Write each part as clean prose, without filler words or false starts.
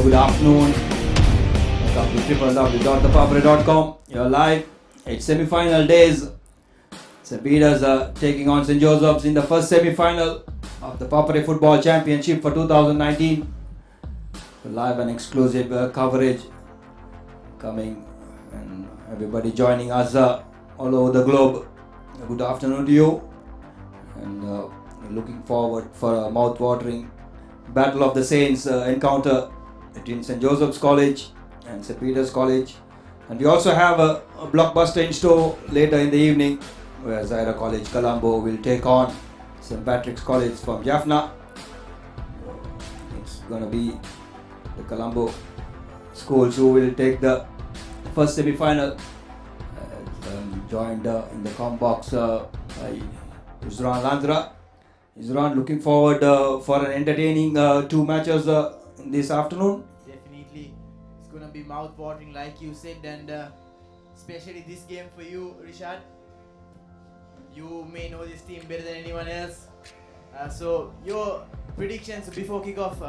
good afternoon. Welcome to www.thepapare.com. You're live. It's semi-final days. St. Peter's taking on St. Joseph's in the first semi-final of the Papare Football Championship for 2019. Live and exclusive coverage coming, and everybody joining us all over the globe. Good afternoon to you, and looking forward for a mouth-watering Battle of the Saints encounter between St. Joseph's College and St. Peter's College. And we also have a blockbuster in store later in the evening, where Zaira College Colombo will take on St. Patrick's College from Jaffna. It's going to be the Colombo schools who will take the first semi-final. Joined in the com box by Uzran Landra. Uzran, looking forward for an entertaining two matches this afternoon. Definitely, it's going to be mouth-watering like you said, and especially this game for you, Rishad. You may know this team better than anyone else. So your predictions before kickoff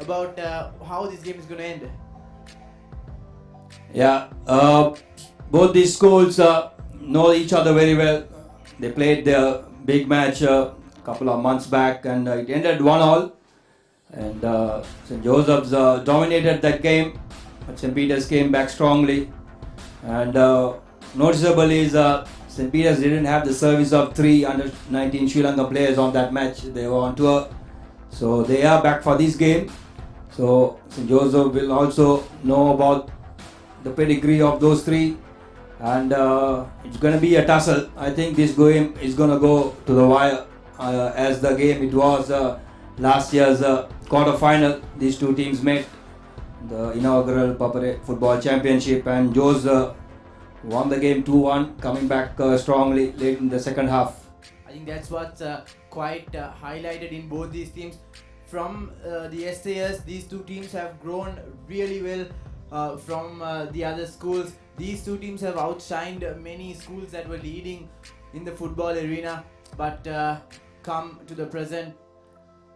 about how this game is going to end. Yeah, both these schools know each other very well. They played their big match a couple of months back, and it ended 1-1. And St. Joseph's dominated that game, but St. Peter's came back strongly. And noticeable is St. Peter's didn't have the service of 3 under-19 Sri Lanka players on that match. They were on tour, so they are back for this game. So St. Joseph will also know about the pedigree of those three, and it's going to be a tussle. I think this game is going to go to the wire, as the game it was last year's quarter-final. These two teams met the inaugural Papare Football Championship, and Joes won the game 2-1, coming back strongly late in the second half. I think that's what's quite highlighted in both these teams. From the yesteryears, these two teams have grown really well from the other schools. These two teams have outshined many schools that were leading in the football arena, but come to the present,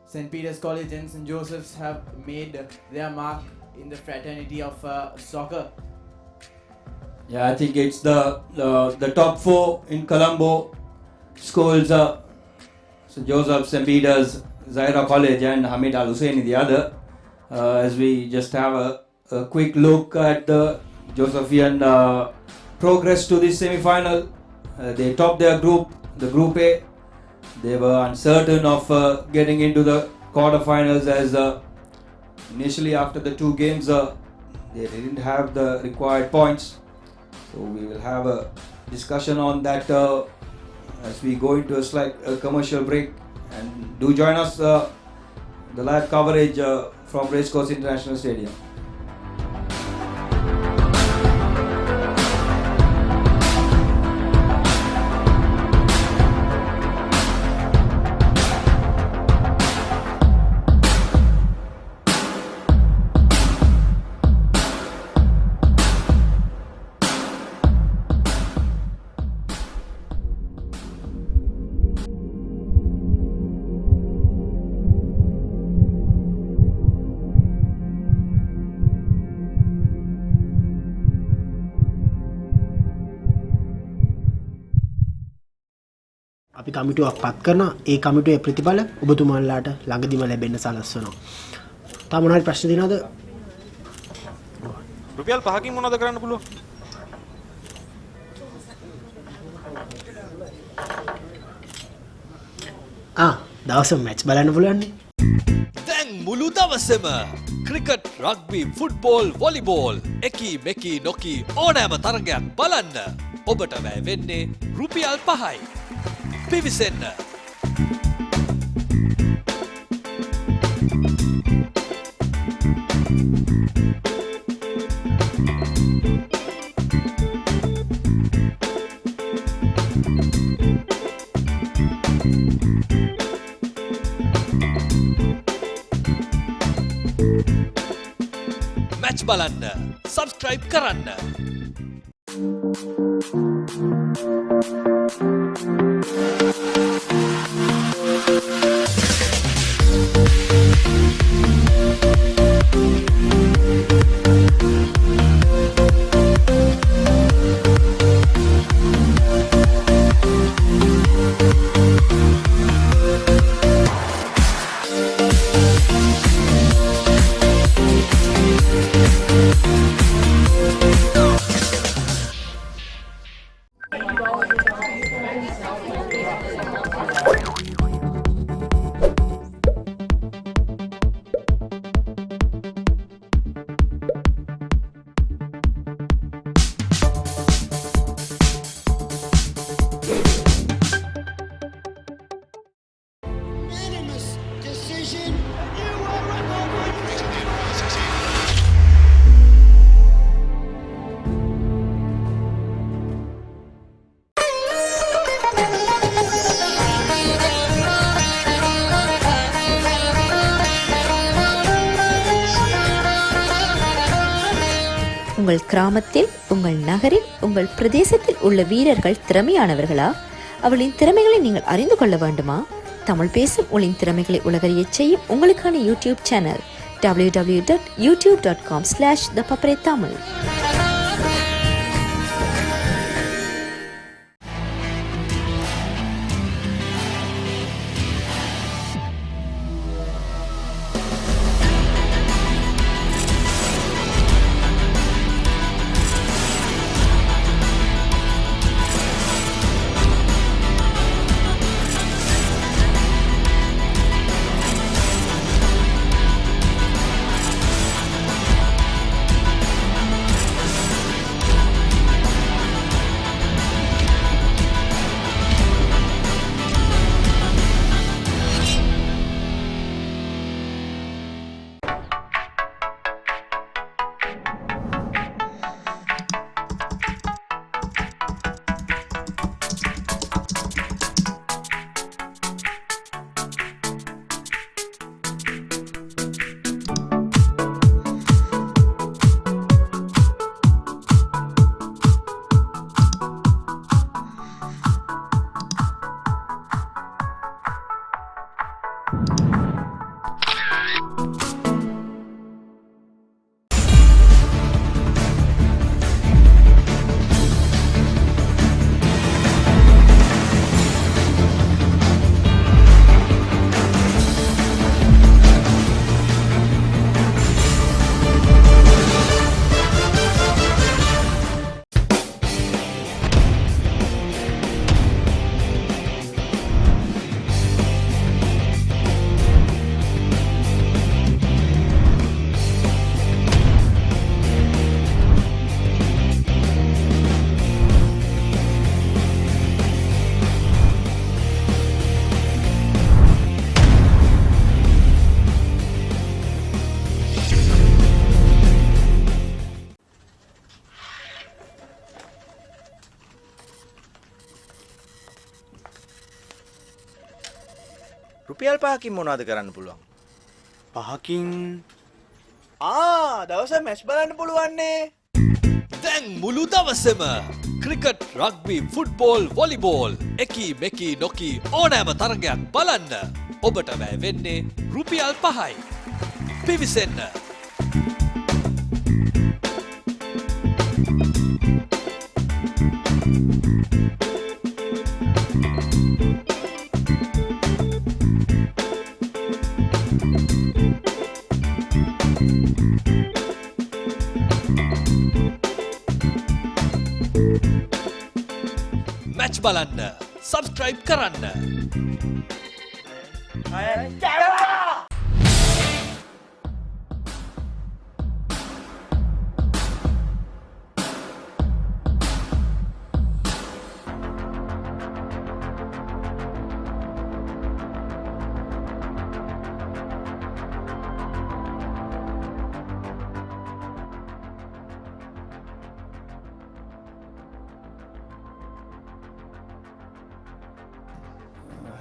St. Peter's College and St. Joseph's have made their mark in the fraternity of soccer. Yeah, I think it's the top four in Colombo schools, St. Joseph's, St. Peter's, Zaira College and Hamid Al Husseini the other. As we just have a quick look at the Josephian progress to this semi-final. They topped their group, the Group A. They were uncertain of getting into the quarterfinals, as initially after the two games they didn't have the required points. So we will have a discussion on that as we go into a slight commercial break. And do join us the live coverage from Racecourse International Stadium. අපි කමිටුවක් පත් කරනවා. ඒ කමිටුවේ ප්‍රතිඵල ඔබතුමාලාට ළඟදිම ලැබෙන්න සලස්වනවා. තා මොනවාරි ප්‍රශ්න දිනවද? රුපියල් 5කින් මොනවද කරන්න පුළුවන්? දවසම මැච් බලන්න පුළුවන්. දැන් මුළු දවසම ක්‍රිකට්, රග්බි, ෆුට්බෝල්, වොලිබෝල් එකී මෙකී නොකී ඕනෑම තරගයක් බලන්න ඔබට වැය වෙන්නේ රුපියල් 5යි. පිවිසෙන්න. මැච් බලන්න සබස්ක්‍රයිබ් කරන්න. உங்கள் கிராமத்தில், உங்கள் நகரில், உங்கள் பிரதேசத்தில் உள்ள வீரர்கள் திறமையானவர்களா? அவளின் திறமைகளை நீங்கள் அறிந்து கொள்ள வேண்டுமா? தமிழ் பேசும் உங்களின் திறமைகளை உலகறியச் செய்யும் உங்களுக்கான யூடியூப் சேனல் www.youtube.com/ThePapare Tamil. රුපියල් 5කින් මොනවද කරන්න පුළුවන්? 5කින් දවස මැච් බලන්න පුළුවන්නේ. දැන් මුළු දවසම ක්‍රිකට්, රග්බි, ෆුට්බෝල්, වොලිබෝල් එකී මෙකී නොකී ඕනෑම තරගයක් බලන්න ඔබට වැය වෙන්නේ රුපියල් 5යි. පිවිසෙන්න. මැච් බලන්න සබස්ක්‍රයිබ් කරන්න.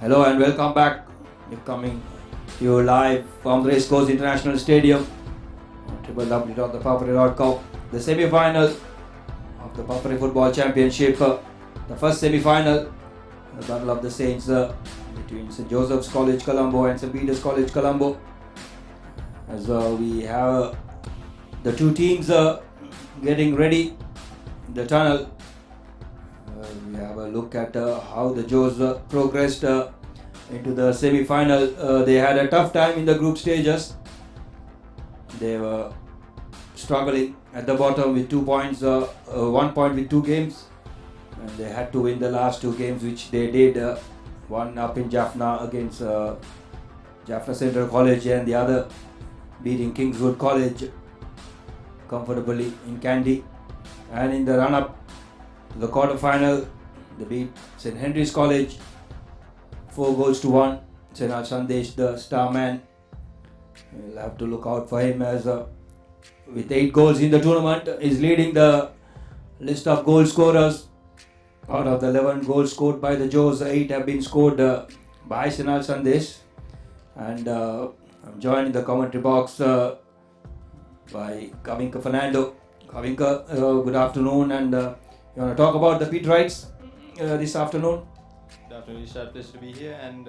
Hello and welcome back. We're coming to you live from the Racecourse International Stadium on www.thepapare.com. The semi-final of the Papare Football Championship. The first semi-final, the Battle of the Saints between St. Joseph's College Colombo and St. Peter's College Colombo. As we have the two teams getting ready in the tunnel. We have a look at how the Joes progressed into the semi-final. They had a tough time in the group stages. They were struggling at the bottom with 2 points, 1 point with 2 games, and they had to win the last 2 games, which they did. One up in Jaffna against Jaffna Central College, and the other beating Kingswood College comfortably in Kandy. And in the run-up to the quarter-final, they beat St. Henry's College 4-1. Senal Sandesh, the star man, we'll have to look out for him as with 8 goals in the tournament, is leading the list of goal scorers. Out of the 11 goals scored by the Joes, 8 have been scored by Senal Sandesh. And I'm joined in the commentary box by Kavinka Fernando, Kavinka, good afternoon, and you want to talk about the Peterites this afternoon? Good afternoon, Ishad. Pleasure to be here. And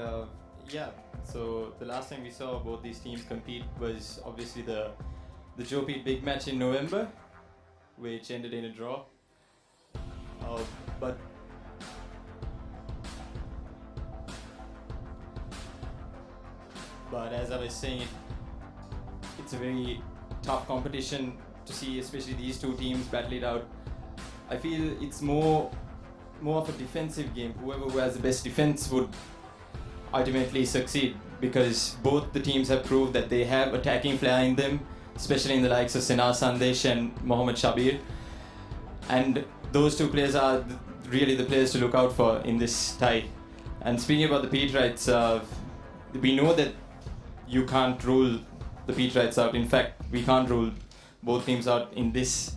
yeah, so the last time we saw both these teams compete was obviously the Joe Pete big match in November, which ended in a draw. But as I was saying, it's a very tough competition to see, especially these two teams battle it out. I feel it's more of a defensive game. Whoever has the best defense would ultimately succeed, because both the teams have proved that they have attacking flair in them, especially in the likes of Sinar Sandesh and Mohammad Shabir. And those two players are really the players to look out for in this tie. And speaking about the Peterites, we know that you can't rule the Peterites out. In fact, we can't rule both teams out in this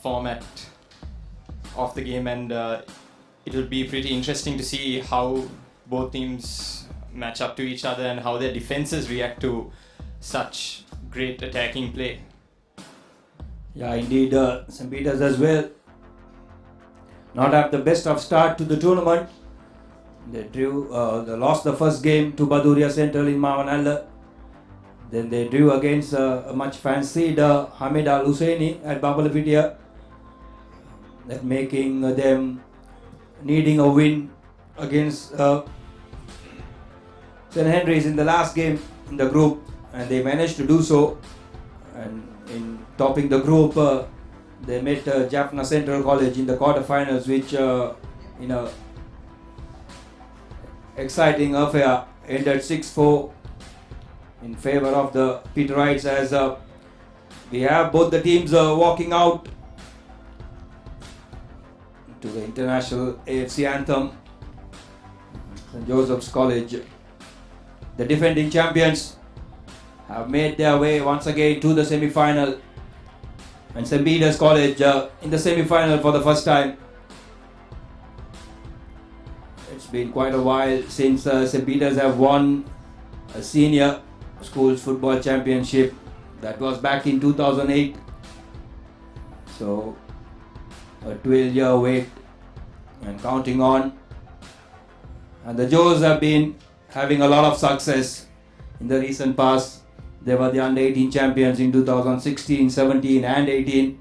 format of the game, and it will be pretty interesting to see how both teams match up to each other and how their defenses react to such great attacking play. Yeah, indeed, St. Peters as well not have the best of start to the tournament. They lost the first game to Baduria Central in Mavanalla. Then they drew against a much fancied Hamid Al Husseini at Babalapitia, that making them needing a win against St. Henry's in the last game in the group, and they managed to do so. And in topping the group, they met Jaffna Central College in the quarterfinals, which in a exciting affair ended 6-4 in favor of the Peterites, as we have both the teams walking out to the international AFC anthem. St. Joseph's College, the defending champions, have made their way once again to the semi-final, and St. Peter's College in the semi-final for the first time. It's been quite a while since St. Peter's have won a senior schools football championship. That was back in 2008. So a 12-year wait and counting on. And the Joes have been having a lot of success in the recent past. They were the under-18 champions in 2016, 17 and 18,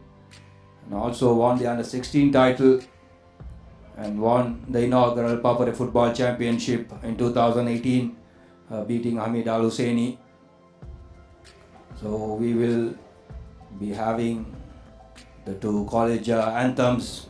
and also won the under-16 title and won the inaugural ThePapare Football Championship in 2018, beating Hamid Al Husseini. So we will be having the two college anthems.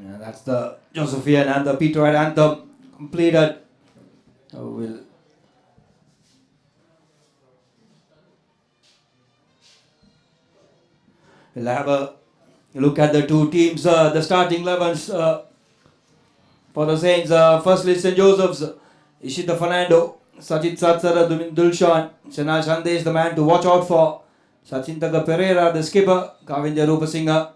Yeah, that's the Josephian and the Peterite anthem completed. We'll have a look at the two teams, the starting 11s for the Saints. Firstly, St. Joseph's, Ishita Fernando, Sajid Satsara, Dulshan, Senal Sandesh, the man to watch out for. Sachintaga Pereira, the skipper, Kavindya Rupasinghe,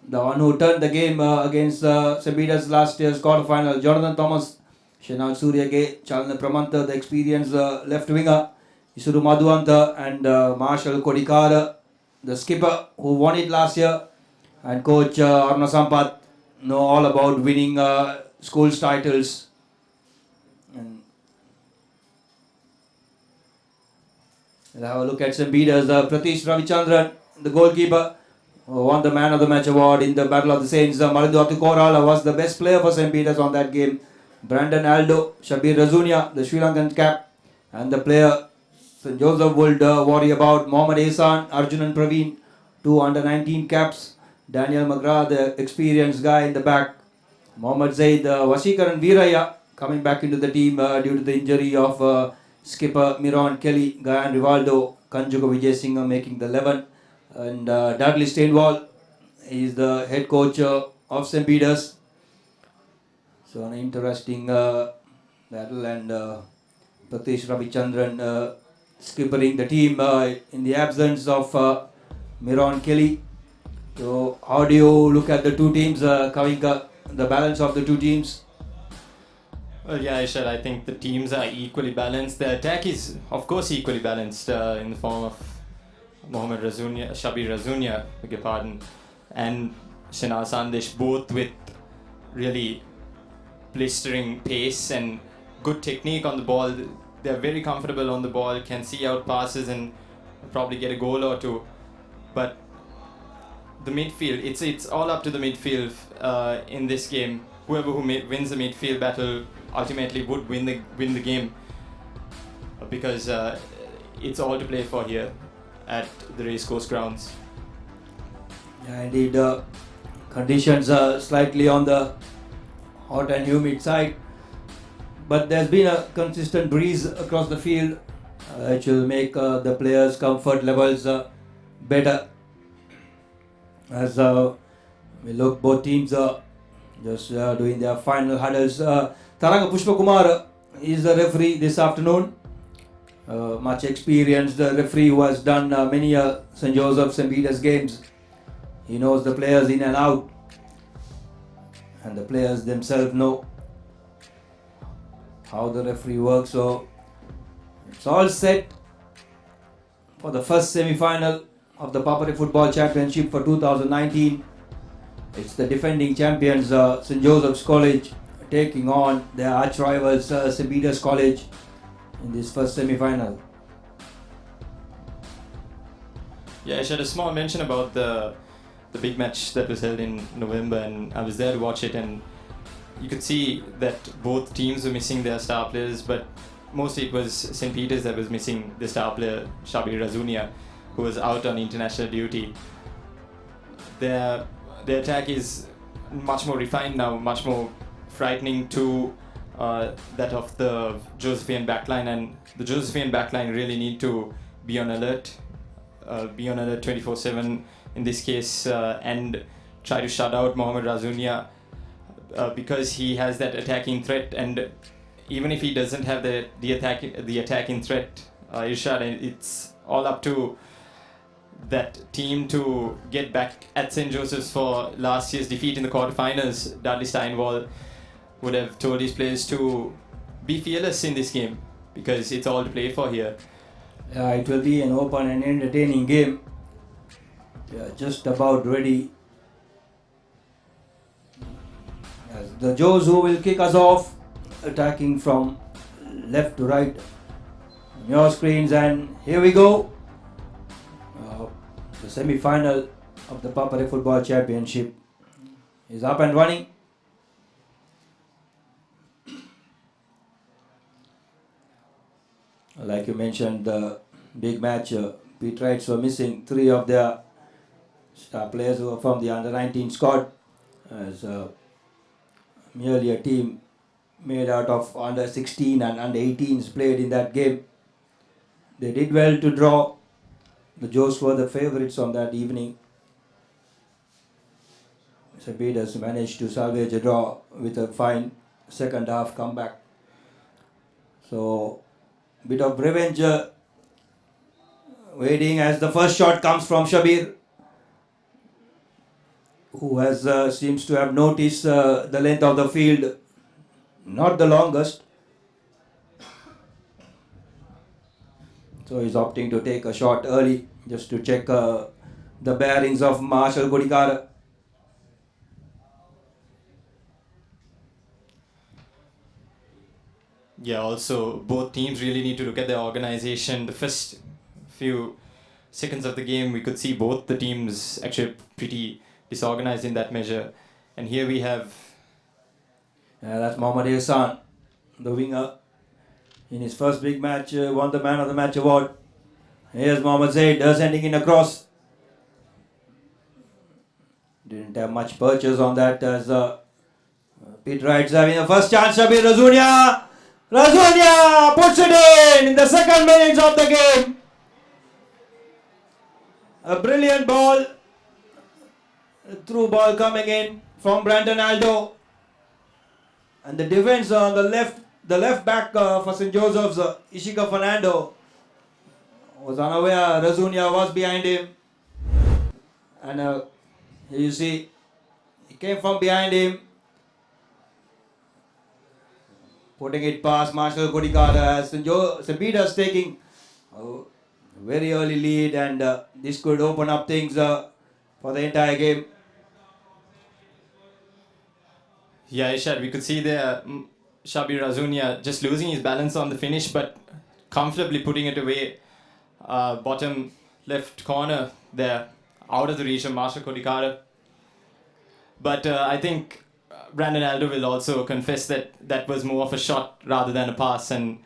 the one who turned the game against St. Peter's last year's quarterfinal. Jonathan Thomas, Shenal Suryage, Chalana Pramanta, the experienced left winger, Isuru Madhuanta, and Marshall Kodikara, the skipper who won it last year, and coach Arna Sampath know all about winning schools titles. And we'll have a look at St. Peter's. Pratish Ravichandran, the goalkeeper, who won the Man of the Match award in the Battle of the Saints. Maridwatu Korala was the best player for St. Peter's on that game. Brandon Aldo, Shabir Razunia, the Sri Lankan cap, and the player St. Joseph would worry about Mohammad Ehsan, Arjunan Praveen, two under 19 caps. Daniel McGrath, the experienced guy in the back. Mohammad Zaid, Vasikaran Viraya coming back into the team due to the injury of skipper Miron Kelly, Gayan Rivaldo, Kanjuka Vijay Singh making the 11. And Dudley Stainwall is the head coach of St. Peter's. So an interesting battle, and Pratish Ravichandran skippering the team in the absence of Miron Kelly. So how do you look at the two teams, Kavinka, the balance of the two teams? Well, yeah, Ishad, I think the teams are equally balanced. The attack is, of course, equally balanced in the form of Mohammad Razunia, Shabir Razunia, beg your pardon, and Shenal Sandesh, both with really blistering pace and good technique on the ball. They're very comfortable on the ball, can see out passes and probably get a goal or two. But the midfield, it's all up to the midfield in this game. Whoever wins the midfield battle ultimately would win the game, because it's all to play for here at the racecourse grounds. Yeah, indeed. Conditions are slightly on the hot and humid side, but there's been a consistent breeze across the field, which will make the players' comfort levels better. As we look, both teams are just doing their final huddles. Taranga Pushpakumar is the referee this afternoon. Much experienced referee who has done many St. Joseph's and Peter's games. He knows the players in and out, and the players themselves know how the referee works. So it's all set for the first semi-final of the ThePapare Football Championship for 2019. It's the defending champions St. Joseph's College taking on their arch rivals St. Peter's College in this first semi-final. Yeah, I shared a small mention about the big match that was held in November, and I was there to watch it, and you could see that both teams were missing their star players, but mostly it was St. Peter's that was missing the star player Shabir Razunia, who was out on international duty. Their attack is much more refined now, much more frightening to that of the Josephian backline, and the Josephian backline really need to be on alert 24/7 in this case, and try to shut out Mohammad Razunia because he has that attacking threat, and even if he doesn't have the attacking threat, Irshad, it's all up to that team to get back at St. Joseph's for last year's defeat in the quarterfinals. Dudley Steinwall would have told his players to be fearless in this game because it's all to play for here. It will be an open and entertaining game. Just about ready. As the Joes who will kick us off, attacking from left to right on your screens, and here we go. The semi-final of the ThePapare Football Championship is up and running. Like you mentioned, the big match, Peterites were missing 3 of their Star players who are from the under 19 squad, as merely a team made out of under 16 and under 18s played in that game. They did well to draw. The Joes were the favourites on that evening. St. Peter's managed to salvage a draw with a fine second half comeback. So, bit of revenge waiting as the first shot comes from Shabir, who has seems to have noticed the length of the field, not the longest. So he's opting to take a shot early just to check the bearings of Marshall Godikara. Yeah, also both teams really need to look at their organization. The first few seconds of the game, we could see both the teams actually pretty disorganized in that measure. And here we have... That's Mohammad Ihsan, the winger. In his first big match, won the Man of the Match award. Here's Mohammad Zaid sending in a cross. Didn't have much purchase on that as Pete Wright's having a first chance. Shabir Razunia! Razunia puts it in the second minutes of the game. A brilliant ball. A through ball coming in from Brandon Aldo. And the defense on the left back for St. Joseph's, Ishika Fernando, was unaware Razunia was behind him. And here you see, he came from behind him, putting it past Marshall Godikara as St. Peter's taking a very early lead, and this could open up things for the entire game. Yeah, Ishad, we could see there Shabir Razunia just losing his balance on the finish, but comfortably putting it away. Bottom left corner there, out of the reach of Marshall Kodikara. But I think Brandon Aldo will also confess that that was more of a shot rather than a pass, and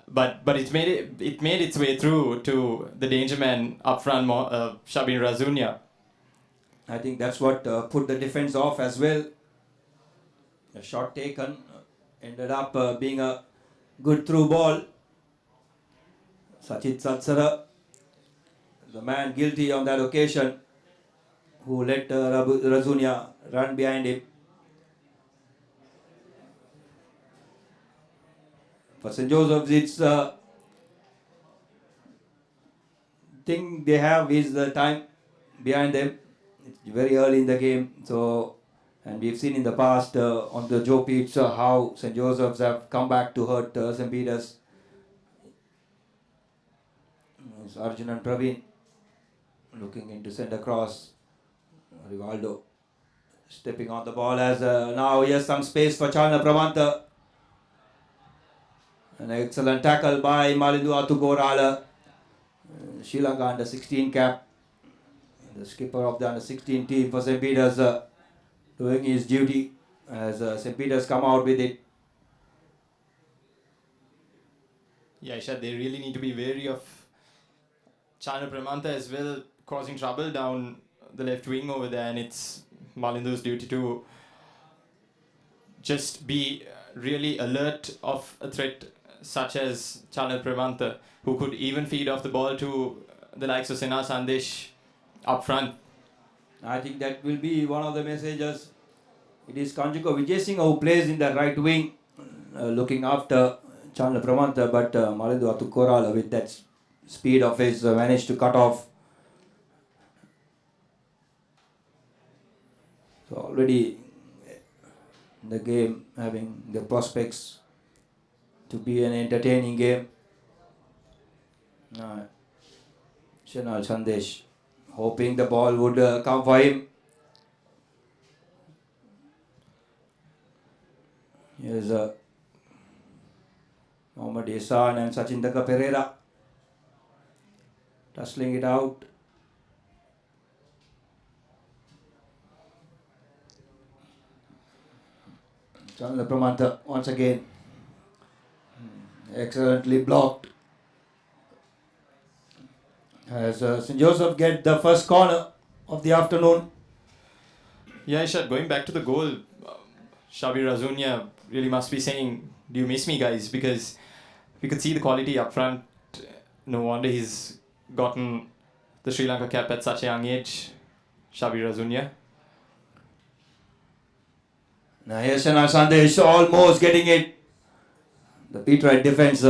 but it made its way through to the danger man up front, Shabir Razunia. I think that's what put the defense off as well. A shot taken ended up being a good through ball. Sachit Satsara, the man guilty on that occasion, who let Razunia run behind him. For St. Joseph's, it's thing they have is the time behind them. It's very early in the game, so, and we've seen in the past on the Joe pitch how St. Joseph's have come back to hurt St. Peter's. It's Arjun and Praveen looking in to send across. Rivaldo stepping on the ball as now he has some space for Chalna Pravanta. An excellent tackle by Malindu Atukorala. Sri Lanka under 16 cap. The skipper of the under 16 team for St. Peter's doing his duty as St. Peter's come out with it. Yeah, Ishad, they really need to be wary of Chalna Pramanta as well, causing trouble down the left wing over there, and it's Malindu's duty to just be really alert of a threat such as Chalna Pramanta, who could even feed off the ball to the likes of Sena Sandesh up front. I think that will be one of the messages. It is Kanjuka Vijay Singh who plays in the right wing, looking after Chandra Pramanta, but Malindu Atukorala with that speed of his managed to cut off. So already the game having the prospects to be an entertaining game. Shenal Sandesh hoping the ball would come for him. Here's Mohammad Ihsan and Sachin Pereira tussling it out. Chandra Pramanta once again excellently blocked. As St. Joseph get the first corner of the afternoon. Yeah, Ishad, going back to the goal, Shabir Razunia really must be saying, "Do you miss me, guys?" Because we could see the quality up front. No wonder he's gotten the Sri Lanka cap at such a young age. Shabir Razunia. Now here's Shanal Sandesh almost getting it. The Peterite defense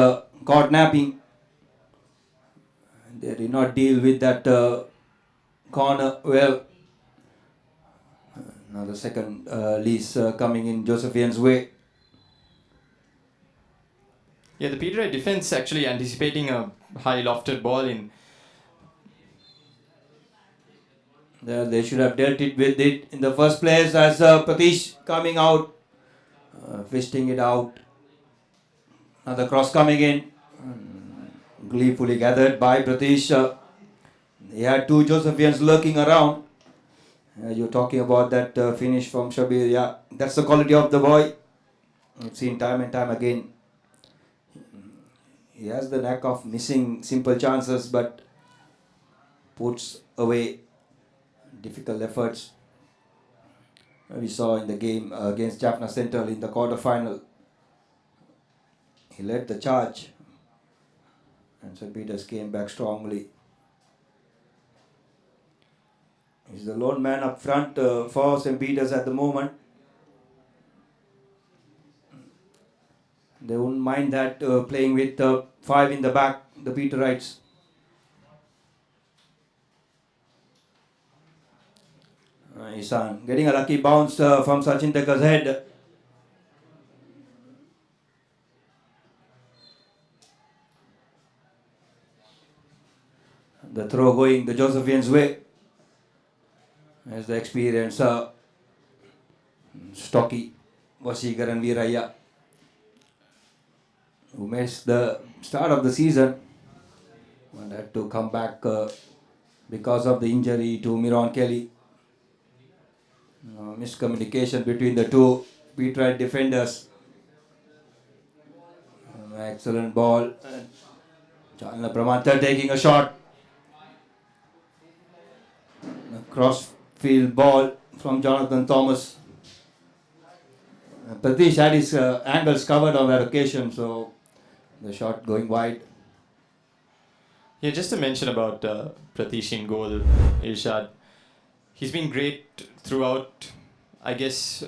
caught napping. They did not deal with that corner well. Now the second lease coming in Josephian's way. Yeah, the Peterite defense actually anticipating a high lofted ball in. There they should have dealt it with it in the first place as Pratish coming out, fisting it out. Another cross coming in, gleefully gathered by Pratish. He had two Josephians lurking around. You're talking about that finish from Shabir. Yeah, that's the quality of the boy. I've seen time and time again. He has the knack of missing simple chances, but puts away difficult efforts. We saw in the game against Jaffna Central in the quarter-final. He led the charge, and St. Peter's came back strongly. He's the lone man up front for St. Peter's at the moment. They wouldn't mind that playing with five in the back, the Peterites. Isan getting a lucky bounce from Sachin Tekka's head. The throw going the Josephians' way. As the experience, stocky Vasigaran Viraya, who missed the start of the season and had to come back because of the injury to Miron Kelly. Miscommunication between the two Peterite defenders. Excellent ball. Chalna Pramanta taking a shot. A cross-field ball from Jonathan Thomas. Pratish had his angles covered on that occasion, so the shot going wide. Yeah, just to mention about Pratish in goal, Irshad. He's been great throughout. I guess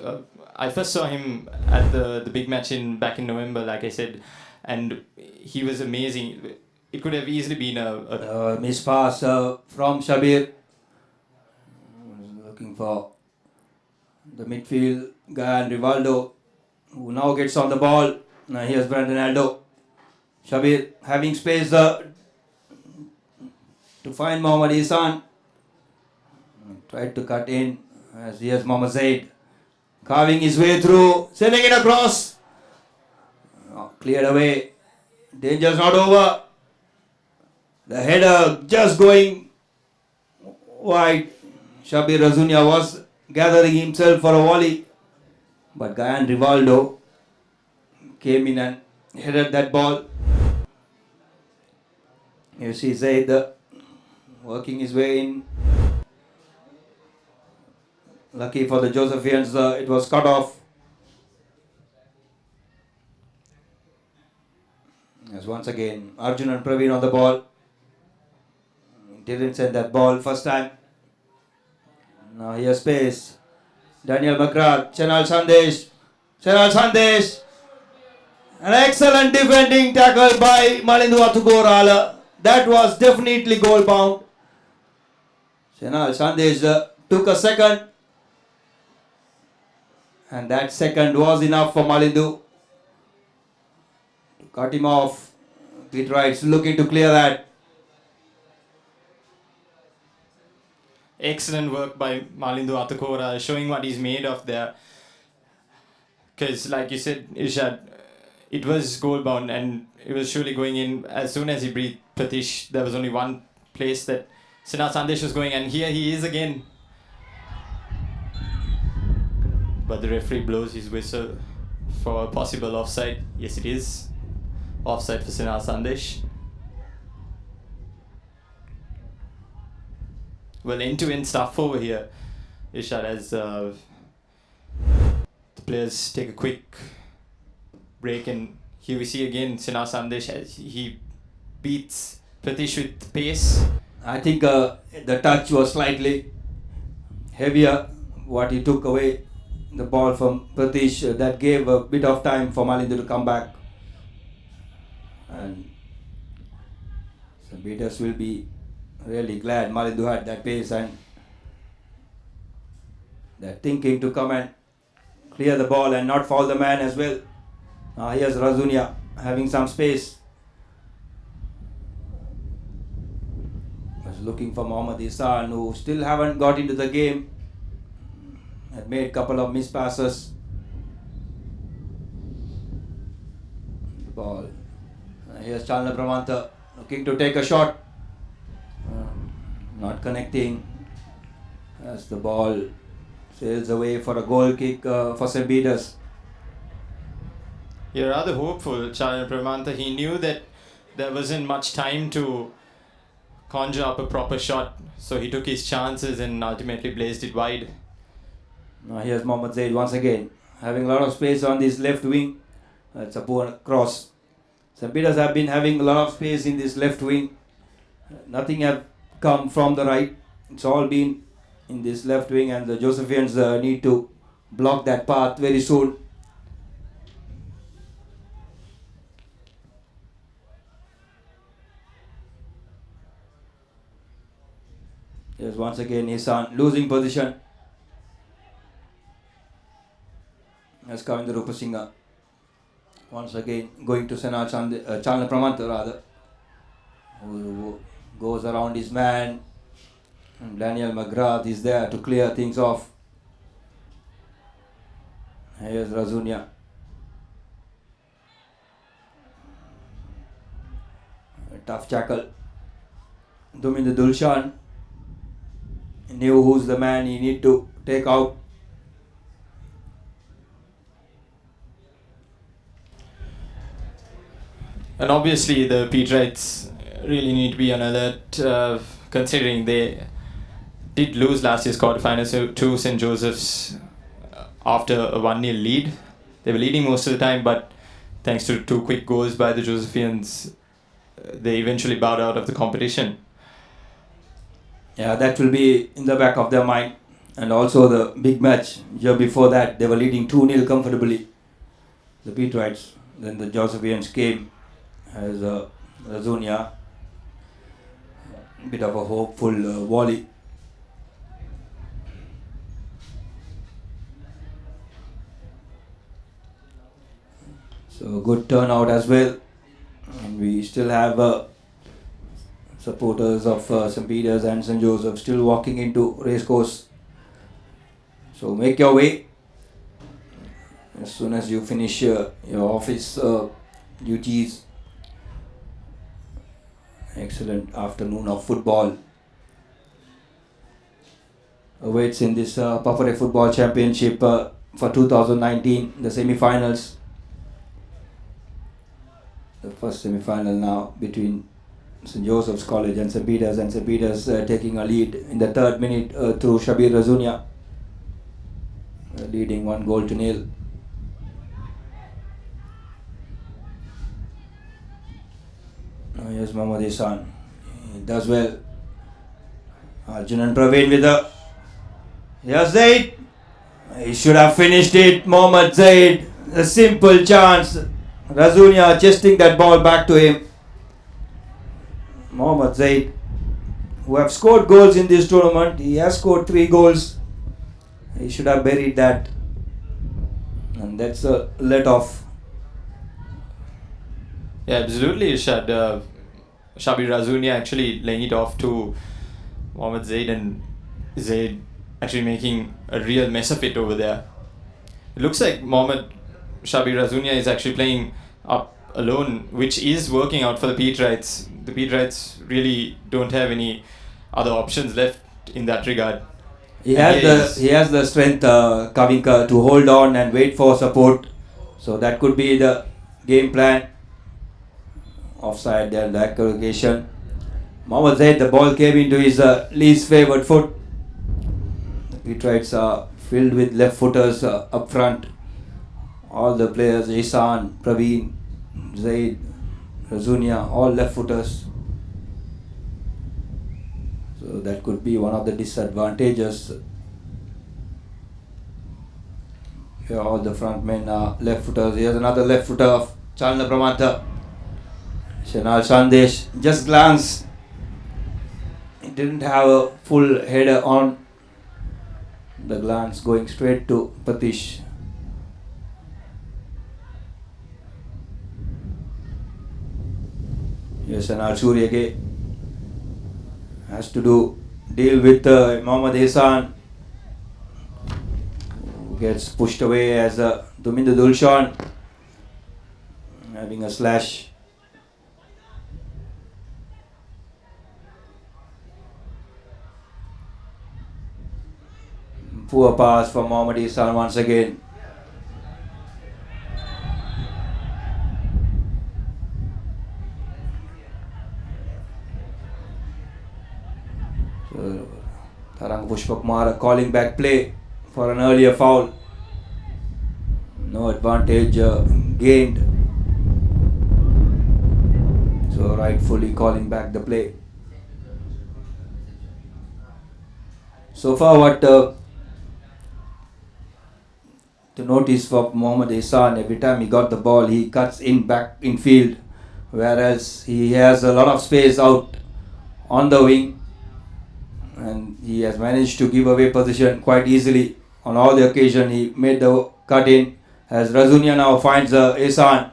I first saw him at the big match back in November, like I said, and he was amazing. It could have easily been a Miss pass from Shabir. Looking for the midfield guy and Rivaldo, who now gets on the ball. Now here's Brandon Aldo. Shabir having space to find Mohammad Isan. Tried to cut in as here's Mohammad Zaid. Carving his way through, sending it across. Cleared away. Danger's not over. The header just going wide. Shabir Razunia was gathering himself for a volley, but Gayan Rivaldo came in and headed that ball. You see Zaid working his way in. Lucky for the Josephians, it was cut off. As once again, Arjun and Praveen on the ball. Didn't send that ball first time. Now here's space. Daniel McGrath, Chenal Sandesh. Chenal Sandesh. An excellent defending tackle by Malindu Atugorala. That was definitely goal bound. Chenal Sandesh took a second. And that second was enough for Malindu to cut him off. Peterites looking to clear that. excellent work by Malindu Atakora, showing what he's made of there. Because, like you said, Irshad, it was goal bound and it was surely going in. As soon as he breathed Pratish, there was only one place that Sinat Sandesh was going, and here he is again. But the referee blows his whistle for a possible offside. Yes, it is. Offside for Sinat Sandesh. well, end-to-end stuff over here, Ishad, as the players take a quick break, and here we see again Sina Sandesh as he beats Pratish with pace. I think the touch was slightly heavier, what he took away the ball from Pratish. That gave a bit of time for Malindu to come back. And some beaters will be really glad Malindu had that pace and that thinking to come and clear the ball and not foul the man as well. Here's Razunia having some space. Was looking for Mohammad Isan, who still haven't got into the game. Had made a couple of missed passes. The ball. Here's Chalna Pramanta looking to take a shot. Not connecting as the ball sails away for a goal kick for St. Peter's. You're rather hopeful, Chalna Pramanta. He knew that there wasn't much time to conjure up a proper shot, so he took his chances and ultimately blazed it wide. Now here's Mohammad Zaid once again, having a lot of space on this left wing. It's a poor cross. St. Peter's have been having a lot of space in this left wing. Nothing have come from the right. It's all been in this left wing, and the Josephians need to block that path very soon. Here's once again Isan losing position. As Kavinder Rupasinghe once again going to Chalna Pramanta rather, who goes around his man, and Daniel McGrath is there to clear things off. Here's Razunia. A tough tackle. Duminder Dulshan knew who's the man he need to take out. And obviously the Peterites really need to be on alert, considering they did lose last year's quarterfinals to St. Joseph's after a 1-0 lead. They were leading most of the time, but thanks to 2 quick goals by the Josephians, they eventually bowed out of the competition. Yeah, that will be in the back of their mind. And also the big match year before that, they were leading 2-0 comfortably, the Peterites. Then the Josephians came as Razunia, bit of a hopeful volley. So good turnout as well. And we still have supporters of St. Peter's and St. Joseph still walking into Racecourse. So make your way as soon as you finish your office duties. Excellent afternoon of football awaits in this ThePapare Football Championship for 2019, the semi-finals. The first semi-final now between St. Joseph's College and St. Peter's taking a lead in the 3rd minute through Shabir Razunia, leading 1-0. Here's Mohammad Isan. He does well. Arjunan Praveen with a... Here's Zaid. He should have finished it. Mohammad Zaid. A simple chance. Razunia chesting that ball back to him. Mohammad Zaid, who have scored goals in this tournament. He has scored 3 goals. He should have buried that. And that's a let off. Yeah, absolutely, Irshad. Shabir Razunia actually laying it off to Mohammad Zaid, and Zaid actually making a real mess of it over there. It looks like Shabir Razunia is actually playing up alone, which is working out for the Peterites. The Peterites really don't have any other options left in that regard. He has the strength, Kavinka, to hold on and wait for support. So that could be the game plan. Offside there, the aggregation. Mohammad Zaid, the ball came into his least favoured foot. The Petrites are filled with left footers up front. All the players, Ihsan, Praveen, Zaid, Razunia, all left footers. So that could be one of the disadvantages. Here all the front men are left footers. Here's another left footer of Chalna Pramanta. Shanal Sandesh just glanced. He didn't have a full header on. The glance going straight to Patish. Yes, and Al-Shuri again has to deal with Mohammad Ihsan, who gets pushed away as Dumindu Dulshan having a slash. Poor pass from Mohammad Ihsan once again. So, Tarang Pushpakumar calling back play for an earlier foul. No advantage gained. So rightfully calling back the play. So far what to notice for Mohammad Ihsan, every time he got the ball he cuts in back in field, whereas he has a lot of space out on the wing and he has managed to give away position quite easily. On all the occasion he made the cut in, as Razunia now finds Ihsan,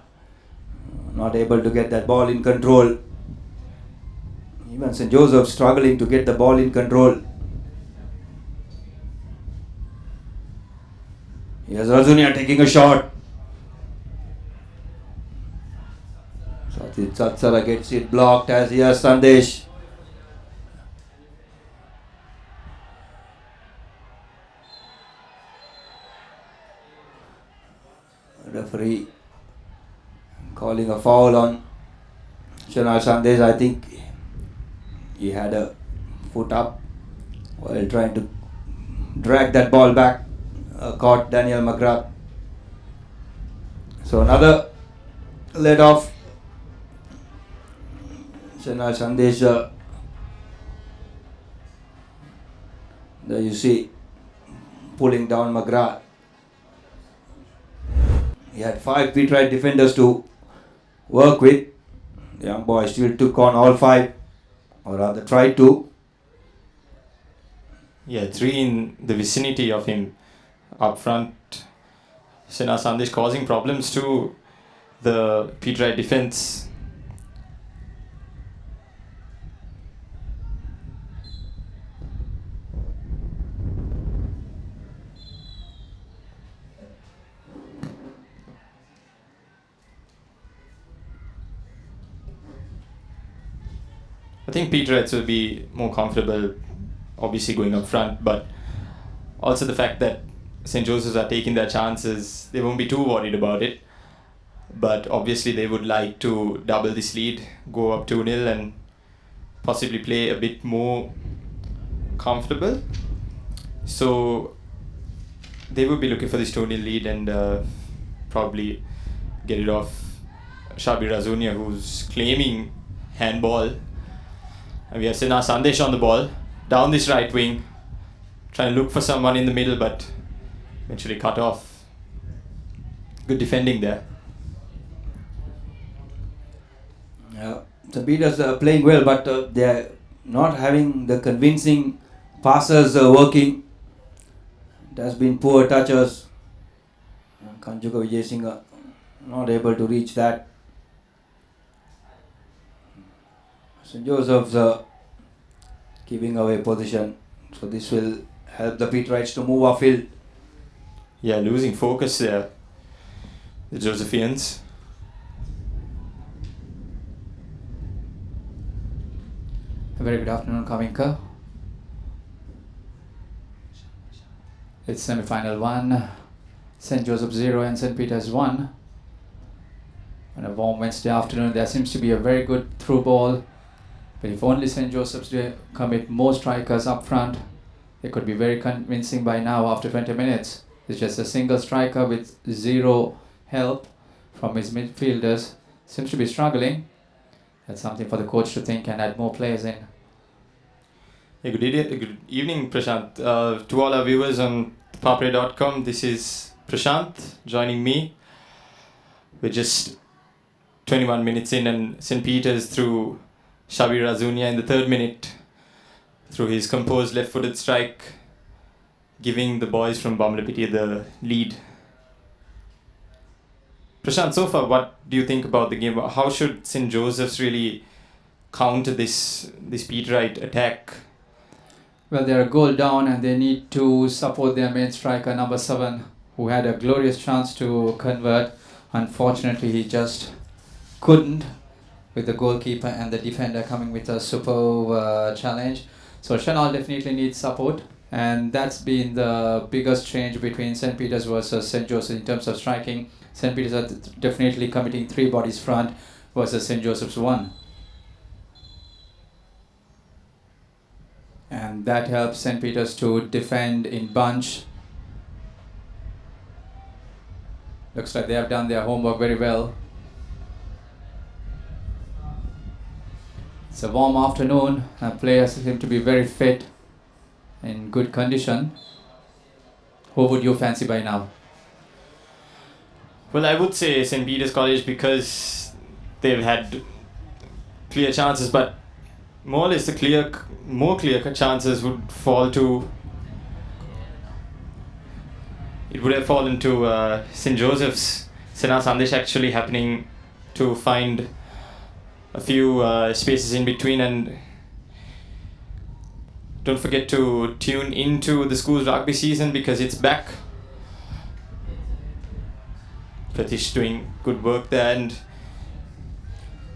not able to get that ball in control. Even St. Joseph struggling to get the ball in control. Here's Razunia taking a shot. Satit Satsara gets it blocked as here's Sandesh. Referee calling a foul on Shanal Sandesh. I think he had a foot up while trying to drag that ball back. Caught Daniel McGrath. So another let off. Shanal Sandesh. There you see pulling down McGrath. He had 5 Petrite defenders to work with. The young boy still took on all 5, or rather tried to. Yeah, 3 in the vicinity of him up front. Sena Sandesh causing problems to the Petrite defense. I think Petrites will be more comfortable obviously going up front, but also the fact that St. Joseph's are taking their chances, they won't be too worried about it. But obviously they would like to double this lead, go up 2-0 and possibly play a bit more comfortable. So they would be looking for this 2-0 lead and probably get it off Shabi Razunia, who's claiming handball. And we have Sena Sandesh on the ball, down this right wing, trying to look for someone in the middle, but eventually cut off. Good defending there. The Beaters are playing well, but they are not having the convincing passes working. It has been poor touches. Kanjuka Vijay Singh not able to reach that. St. Joseph's giving away position, so this will help the Petrites to move upfield. Yeah, losing focus there, the Josephians. A very good afternoon, Kaminka. It's semi-final 1, St. Joseph 0 and St. Peter's 1. On a warm Wednesday afternoon, there seems to be a very good through ball But if only St. Joseph's commit more strikers up front, they could be very convincing by now after 20 minutes. It's just a single striker with zero help from his midfielders. Seems to be struggling. That's something for the coach to think and add more players in. Yeah, good evening, Prashant. To all our viewers on ThePapare.com, this is Prashant joining me. We're just 21 minutes in, and St. Peter's through Shabir Razunia in the 3rd minute through his composed left-footed strike, giving the boys from Bamlapitiya the lead. Prashant, so far, what do you think about the game? How should St. Joseph's really counter this Peterite attack? Well, they're a goal down and they need to support their main striker, number 7, who had a glorious chance to convert. Unfortunately, he just couldn't, with the goalkeeper and the defender coming with a superb challenge. So Chanel definitely needs support, and that's been the biggest change between St. Peter's versus St. Joseph's in terms of striking. St. Peter's are definitely committing 3 bodies front versus St. Joseph's 1. And that helps St. Peter's to defend in bunch. Looks like they have done their homework very well. It's a warm afternoon and players seem to be very fit, in good condition. Who would you fancy by now? Well, I would say St. Peter's College, because they've had clear chances, but more or less the more clear chances would fall to... It would have fallen to St. Joseph's. Sena Sandesh actually happening to find a few spaces in between, and don't forget to tune into the school's rugby season because it's back. Pratish doing good work there, and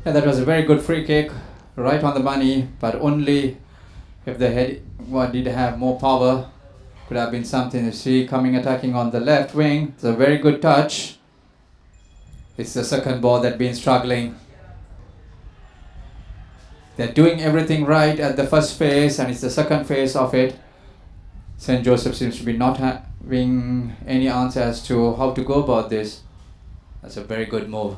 Yeah, that was a very good free kick, right on the money, but only if the head did have more power. Could have been something. You see, coming attacking on the left wing. It's a very good touch. It's the second ball that's been struggling. They're doing everything right at the first phase, and it's the second phase of it. St. Joseph seems to be not having any answer as to how to go about this. That's a very good move.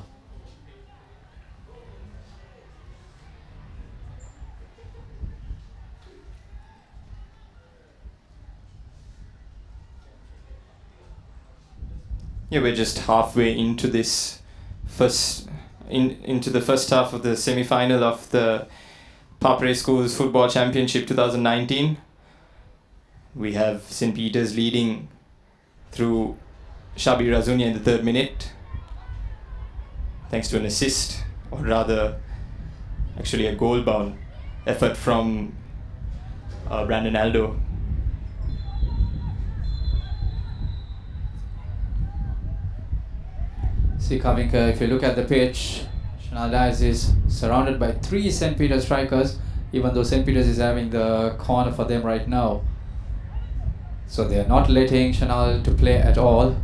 yeah, we're just halfway into this into the first half of the semi-final of the ThePapare Schools Football Championship 2019. We have St. Peter's leading through Shabir Razunia in the 3rd minute, thanks to an assist, or rather, actually a goal-bound effort from Brandon Aldo. See, Kavinka, if you look at the pitch, Chanel Dias is surrounded by 3 St. Peter's strikers, even though St. Peter's is having the corner for them right now. So they are not letting Chanel to play at all.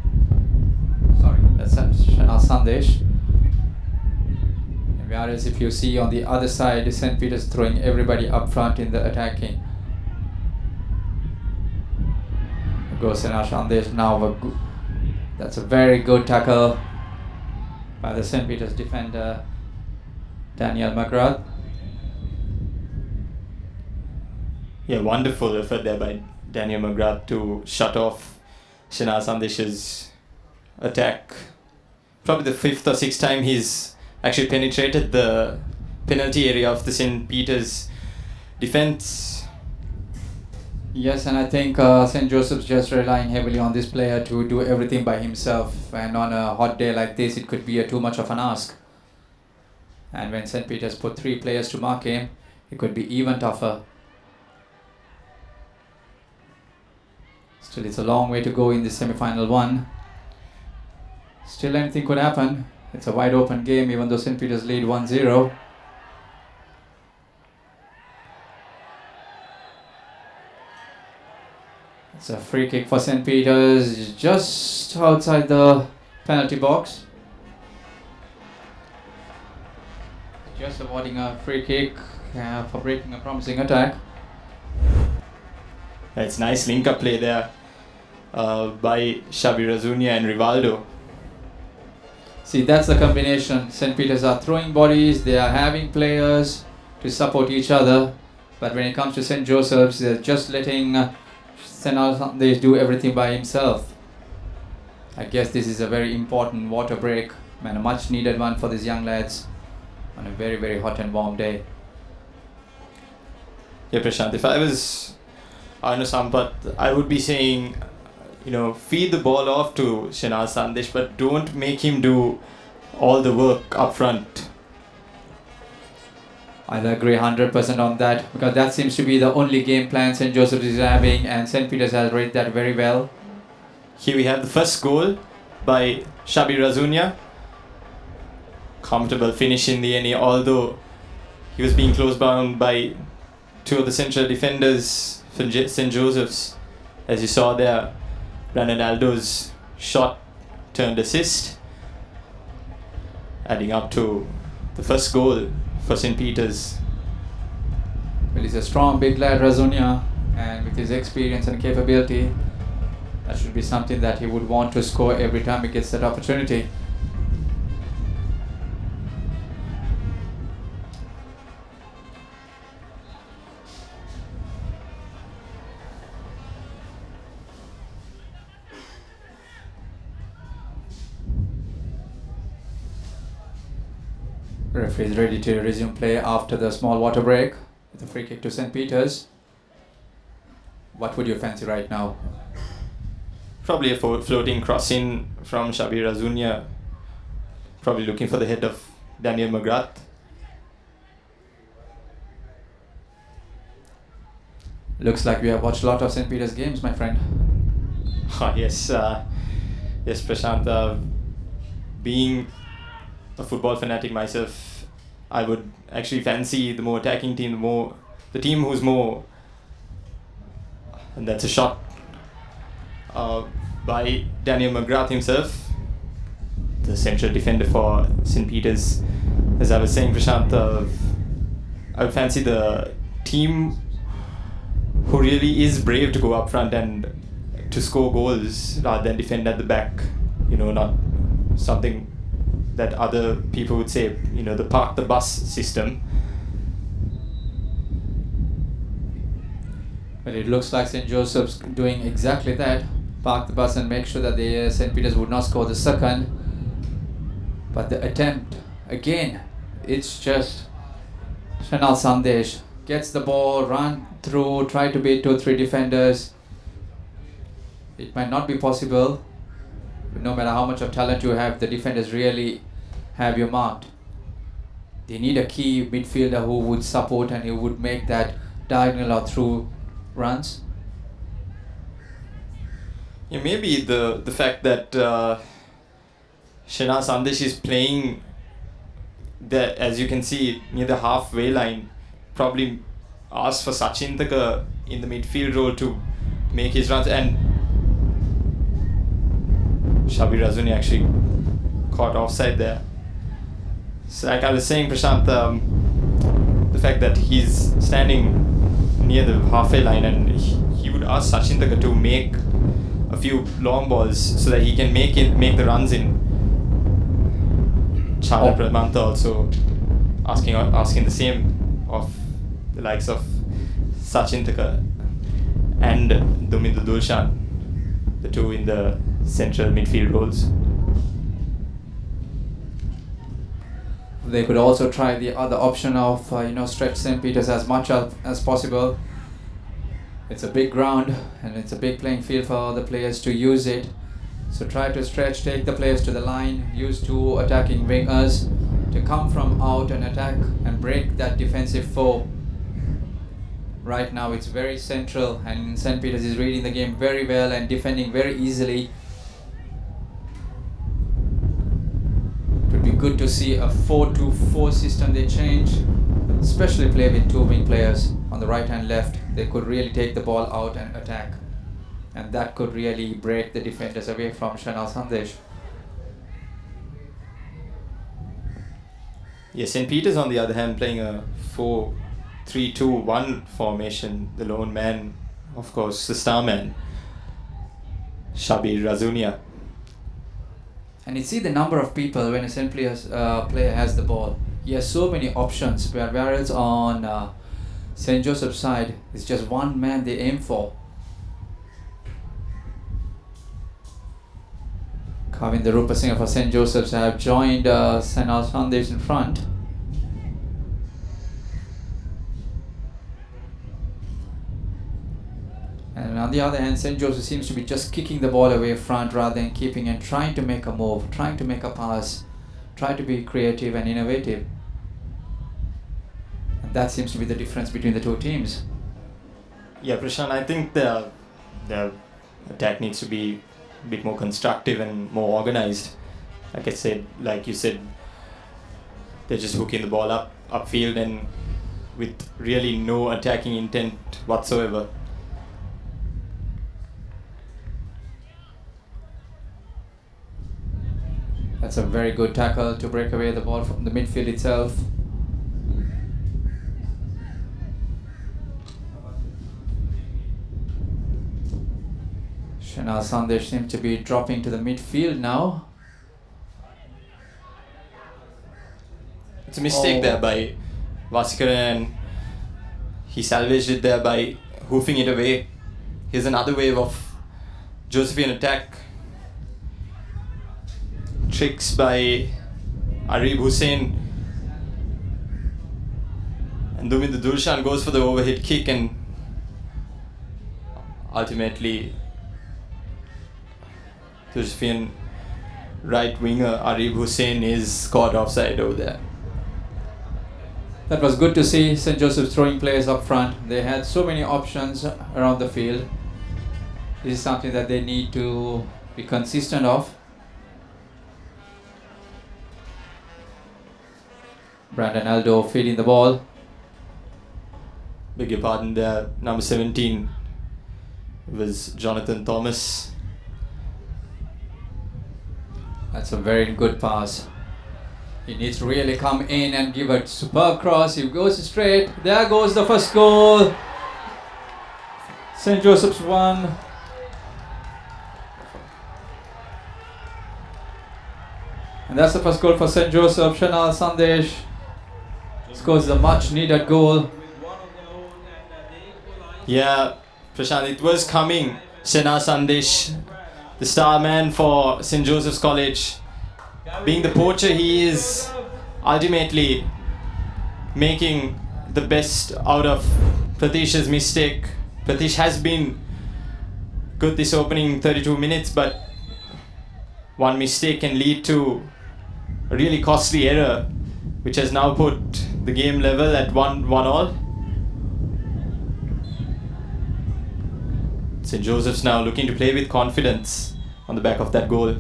Sorry, that's Chanel Sandesh. And whereas if you see on the other side, St. Peter's throwing everybody up front in the attacking. Goes Chanel Sandesh now. That's a very good tackle by the St. Peter's defender, Daniel McGrath. Yeah, wonderful effort there by Daniel McGrath to shut off Shanaz Sandesh's attack. Probably the 5th or 6th time he's actually penetrated the penalty area of the St. Peter's defense. Yes, and I think St. Joseph's just relying heavily on this player to do everything by himself, and on a hot day like this it could be too much of an ask. And when St. Peter's put 3 players to mark him, it could be even tougher. Still, it's a long way to go in the semi-final 1. Still, anything could happen. It's a wide open game, even though St. Peter's lead 1-0. It's a free kick for St. Peter's, just outside the penalty box. Just avoiding a free kick. for breaking a promising attack. It's nice link-up play there by Xabi Razunia and Rivaldo. See, that's the combination. St. Peter's are throwing bodies, they are having players to support each other. But when it comes to St. Joseph's, they're just letting they do everything by himself. I guess this is a very important water break and a much needed one for these young lads on a very, very hot and warm day. Yeah, Prashant, if I was Arno Sampath, I would be saying, feed the ball off to Shanaz Sandesh, but don't make him do all the work up front. I'll agree 100% on that, because that seems to be the only game plan St. Joseph's is having, and St. Peter's has read that very well. Here we have the first goal by Xabi Razunia. Comfortable finish in the end, although he was being close bound by two of the central defenders from St. Joseph's. As you saw there, Brandon Aldo's shot turned assist, adding up to the first goal for St. Peter's. Well, he's a strong, big lad, Razunia, and with his experience and capability, that should be something that he would want to score every time he gets that opportunity. Referee is ready to resume play after the small water break with a free kick to St. Peter's. What would you fancy right now? Probably a floating cross in from Xabi Razunia. Probably looking for the head of Daniel McGrath. Looks like we have watched a lot of St. Peter's games, my friend. Yes, Prashant. Being a football fanatic myself, I would actually fancy the more attacking team, the team who's more, and that's a shot by Daniel McGrath himself, the central defender for St. Peter's. As I was saying, Prashant, I would fancy the team who really is brave to go up front and to score goals rather than defend at the back. Not something that other people would say, the park the bus system. Well, it looks like St. Joseph's doing exactly that. Park the bus and make sure that the St. Peter's would not score the second. But the attempt, again, it's just Shanal Sandesh gets the ball, run through, try to beat 2-3 defenders. It might not be possible. No matter how much of talent you have, the defenders really have you marked. They need a key midfielder who would support and who would make that diagonal or through runs. Yeah, maybe the fact that Shana Sandesh is playing there, as you can see, near the halfway line, probably asked for Sachin Taka in the midfield role to make his runs, and Xabi Razunia actually caught offside there. So like I was saying, Prashant, the fact that he's standing near the halfway line and he would ask Sachin Taka to make a few long balls so that he can make the runs in. Chandra Pramanta also asking the same of the likes of Sachin Taka and Domindu Dulshan, the two in the central midfield roles. They could also try the other option of stretch St. Peter's as much as possible. It's a big ground and it's a big playing field for the players to use it. So try to stretch, take the players to the line, use two attacking wingers to come from out and attack and break that defensive foe. Right now it's very central and St. Peter's is reading the game very well and defending very easily. It would be good to see a 4-2-4 system they change, especially play with two wing players on the right and left. They could really take the ball out and attack, and that could really break the defenders away from Shanal Sandesh. Yeah, St. Peter's on the other hand playing a 3-2-1 formation. The lone man, of course, the star man, Shabir Razunia. And you see the number of people when a St. player has the ball. He has so many options, whereas on St. Joseph's side, it's just one man they aim for. Kavin the Rupasinghe for St. Joseph's have joined Senal Sandesh in front. And on the other hand, St. Joseph seems to be just kicking the ball away front rather than keeping and trying to make a move, trying to make a pass, try to be creative and innovative. And that seems to be the difference between the two teams. Yeah, Prashant, I think the attack needs to be a bit more constructive and more organized. Like you said, they're just hooking the ball upfield and with really no attacking intent whatsoever. That's a very good tackle to break away the ball from the midfield itself. Shanal Sandesh seems to be dropping to the midfield now. It's a mistake there by Vasikara, and he salvaged it there by hoofing it away. Here's another wave of Josephian attack. Tricks by Arib Hussain. And Dumit Durshan goes for the overhead kick, and ultimately Josephian right winger Arib Hussain is caught offside over there. That was good to see St. Joseph's throwing players up front. They had so many options around the field. This is something that they need to be consistent of. Brandon Aldo feeding the ball. Beg your pardon there, number 17 was Jonathan Thomas. That's a very good pass. He needs to really come in and give a superb cross. He goes straight. There goes the first goal. St. Joseph's won. And that's the first goal for St. Joseph. Shanal Sandesh scores a much needed goal. Yeah, Prashant, it was coming. Shana Sandesh, the star man for St. Joseph's College. Being the poacher he is, ultimately making the best out of Pratish's mistake. Pratish has been good this opening 32 minutes, but one mistake can lead to a really costly error, which has now put the game level at 1-1 St. Joseph's now looking to play with confidence on the back of that goal.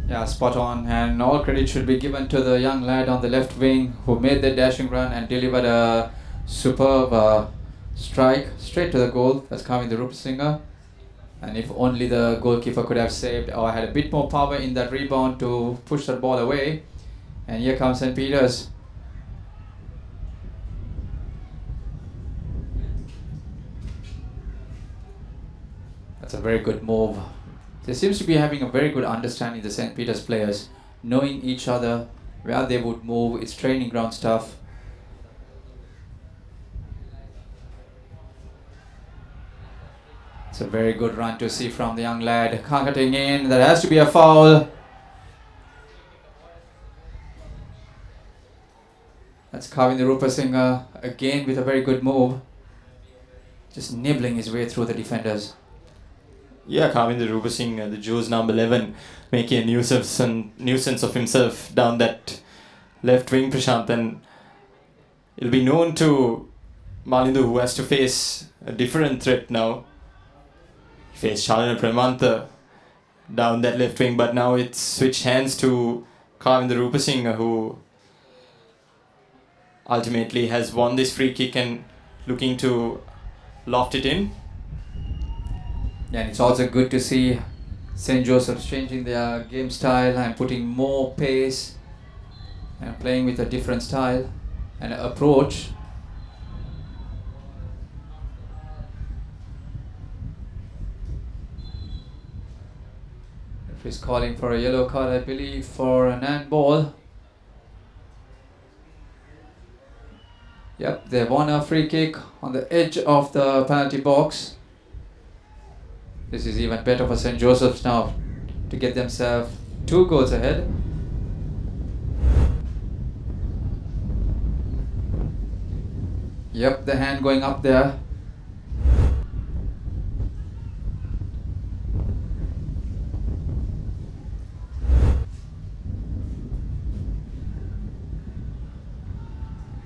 Yeah, spot on, and all credit should be given to the young lad on the left wing who made the dashing run and delivered a superb strike straight to the goal. That's coming the Rupasinghe. And if only the goalkeeper could have saved or had a bit more power in that rebound to push that ball away. And here comes St. Peter's. That's a very good move. They seems to be having a very good understanding, the St. Peter's players, knowing each other, where they would move. It's training ground stuff. It's a very good run to see from the young lad. Cutting in, there has to be a foul. That's Kavin the Rupasinghe again with a very good move. Just nibbling his way through the defenders. Yeah, Kavinder Rupasinghe, the Joe's number 11, making a nuisance of himself down that left wing, Prashant. And it'll be known to Malindu, who has to face a different threat now. He faced Shalana Pramantha down that left wing, but now it's switched hands to Kavinder Rupasinghe, who ultimately has won this free kick and looking to loft it in. Yeah, and it's also good to see St. Joseph's changing their game style and putting more pace and playing with a different style and approach. He's calling for a yellow card, I believe, for an handball. Yep, they won a free kick on the edge of the penalty box. This is even better for St. Joseph's now to get themselves 2 goals ahead. Yep, the hand going up there.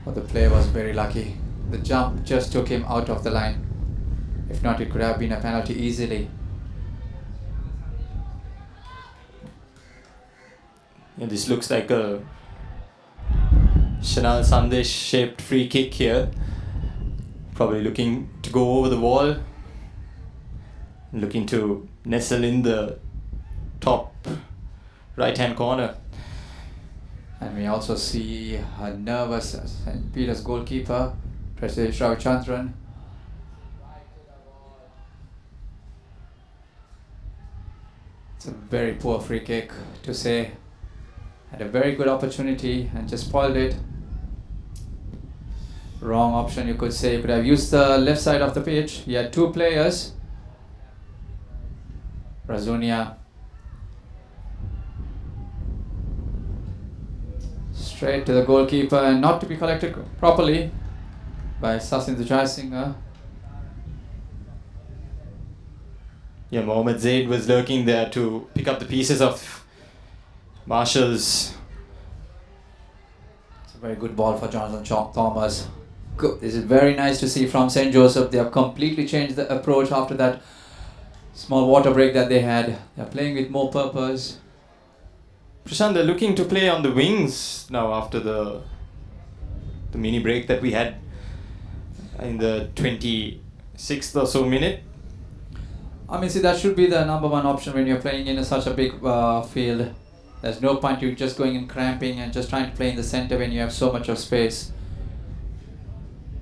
But the player was very lucky. The jump just took him out of the line. If not, it could have been a penalty easily. Yeah, this looks like a Shanal Sandesh shaped free kick here. Probably looking to go over the wall. Looking to nestle in the top right hand corner. And we also see a nervous St. Peter's goalkeeper, Tracy Ravichandran. It's a very poor free kick to say. Had a very good opportunity and just spoiled it. Wrong option, you could say. Could have used the left side of the pitch. He had 2 players. Razunia. Straight to the goalkeeper and not to be collected properly by Sasindhu Jayasinghe. Yeah, Mohamed Zaid was lurking there to pick up the pieces of Marshall's. It's a very good ball for Jonathan Thomas. Good. This is very nice to see from St. Joseph. They have completely changed the approach after that small water break that they had. They are playing with more purpose. Prashant, they're looking to play on the wings now after the mini break that we had in the 26th or so minute. I mean, see, that should be the number 1 option when you're playing in such a big field. There's no point you just going and cramping and just trying to play in the center when you have so much of space.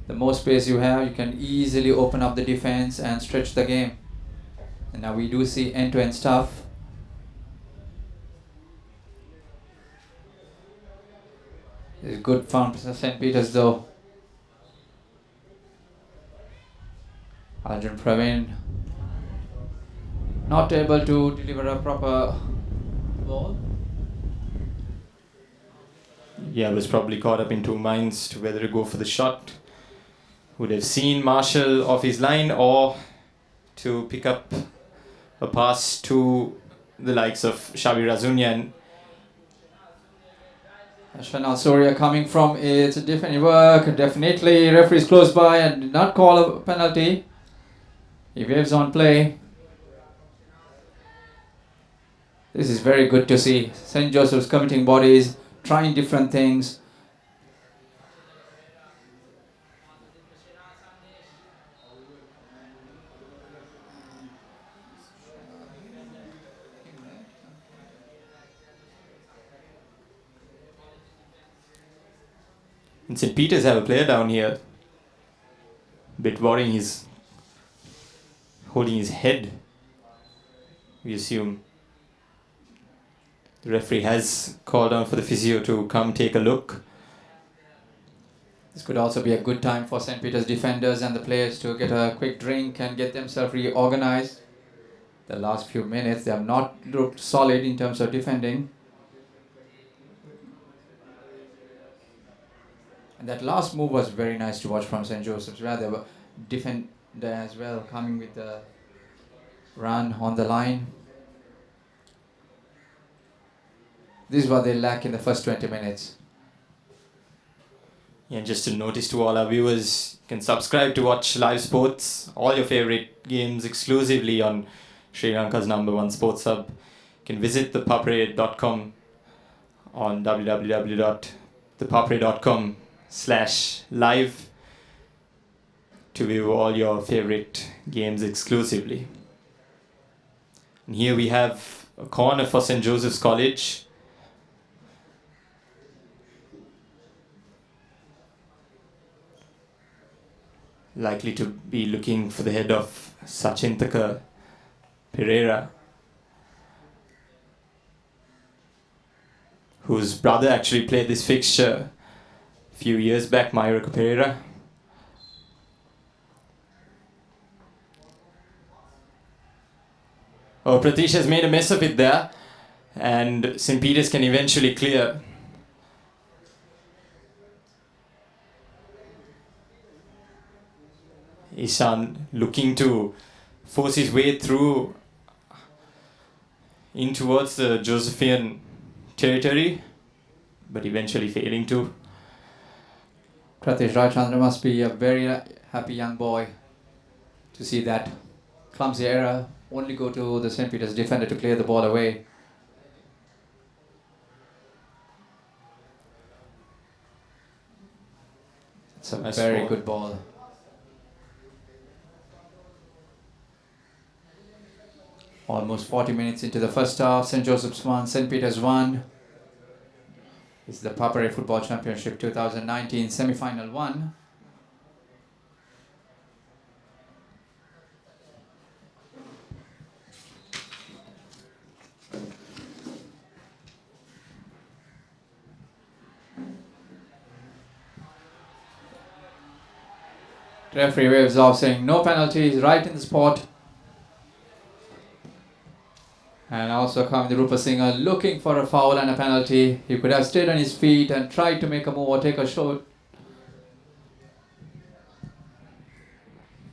The more space you have, you can easily open up the defense and stretch the game. And now we do see end-to-end stuff. It's good fun for St. Peter's though. Arjun Praveen not able to deliver a proper ball. Yeah, was probably caught up in 2 minds to whether to go for the shot. Would have seen Marshall off his line or to pick up a pass to the likes of Xavi Razunian. Shanal Soria coming from its defending work. Definitely referees close by and did not call a penalty. He waves on play. This is very good to see. St. Joseph's committing bodies, trying different things. And St. Peter's have a player down here. Bit worrying, he's holding his head, we assume. The referee has called on for the physio to come take a look. This could also be a good time for St. Peter's defenders and the players to get a quick drink and get themselves reorganized. The last few minutes they have not looked solid in terms of defending. And that last move was very nice to watch from St. Joseph's, where they were defender as well, coming with the run on the line. This is what they lack in the first 20 minutes. Yeah, and just a notice to all our viewers, you can subscribe to watch live sports, all your favorite games exclusively on Sri Lanka's #1 sports hub. You can visit ThePapare.com on www.thepapare.com/live to view all your favorite games exclusively. And here we have a corner for St. Joseph's College. Likely to be looking for the head of Sachin Pereira. whose brother actually played this fixture a few years back, Myra Pereira. Oh, Pratish has made a mess of it there, and St. Peter's can eventually clear. Ishan looking to force his way through in towards the Josephian territory, but eventually failing to. Pratish Rajchandra must be a very happy young boy to see that clumsy error only go to the St. Peter's defender to clear the ball away. It's a very good ball. Almost 40 minutes into the first half, St. Joseph's 1, St. Peter's 1. It's the ThePapare Football Championship 2019 semi-final 1. Referee waves off saying no penalties, right in the spot. And also Kavinder Rupasinghe looking for a foul and a penalty. He could have stayed on his feet and tried to make a move or take a shot.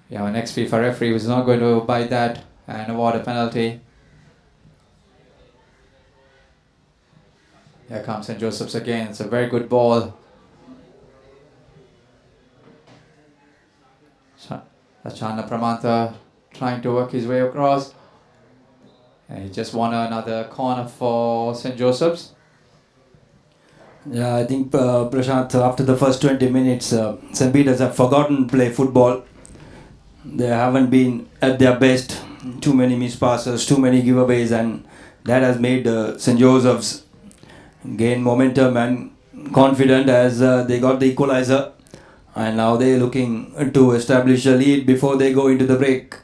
Yeah, an ex-FIFA referee was not going to bite that and award a penalty. Here comes St. Joseph's again. It's a very good ball. Chana Pramanta trying to work his way across. And he just won another corner for St. Joseph's. Yeah, I think Prashant, after the first 20 minutes, St. Peter's have forgotten to play football. They haven't been at their best. Too many missed passes, too many giveaways, and that has made St. Joseph's gain momentum and confident as they got the equalizer. And now they're looking to establish a lead before they go into the break.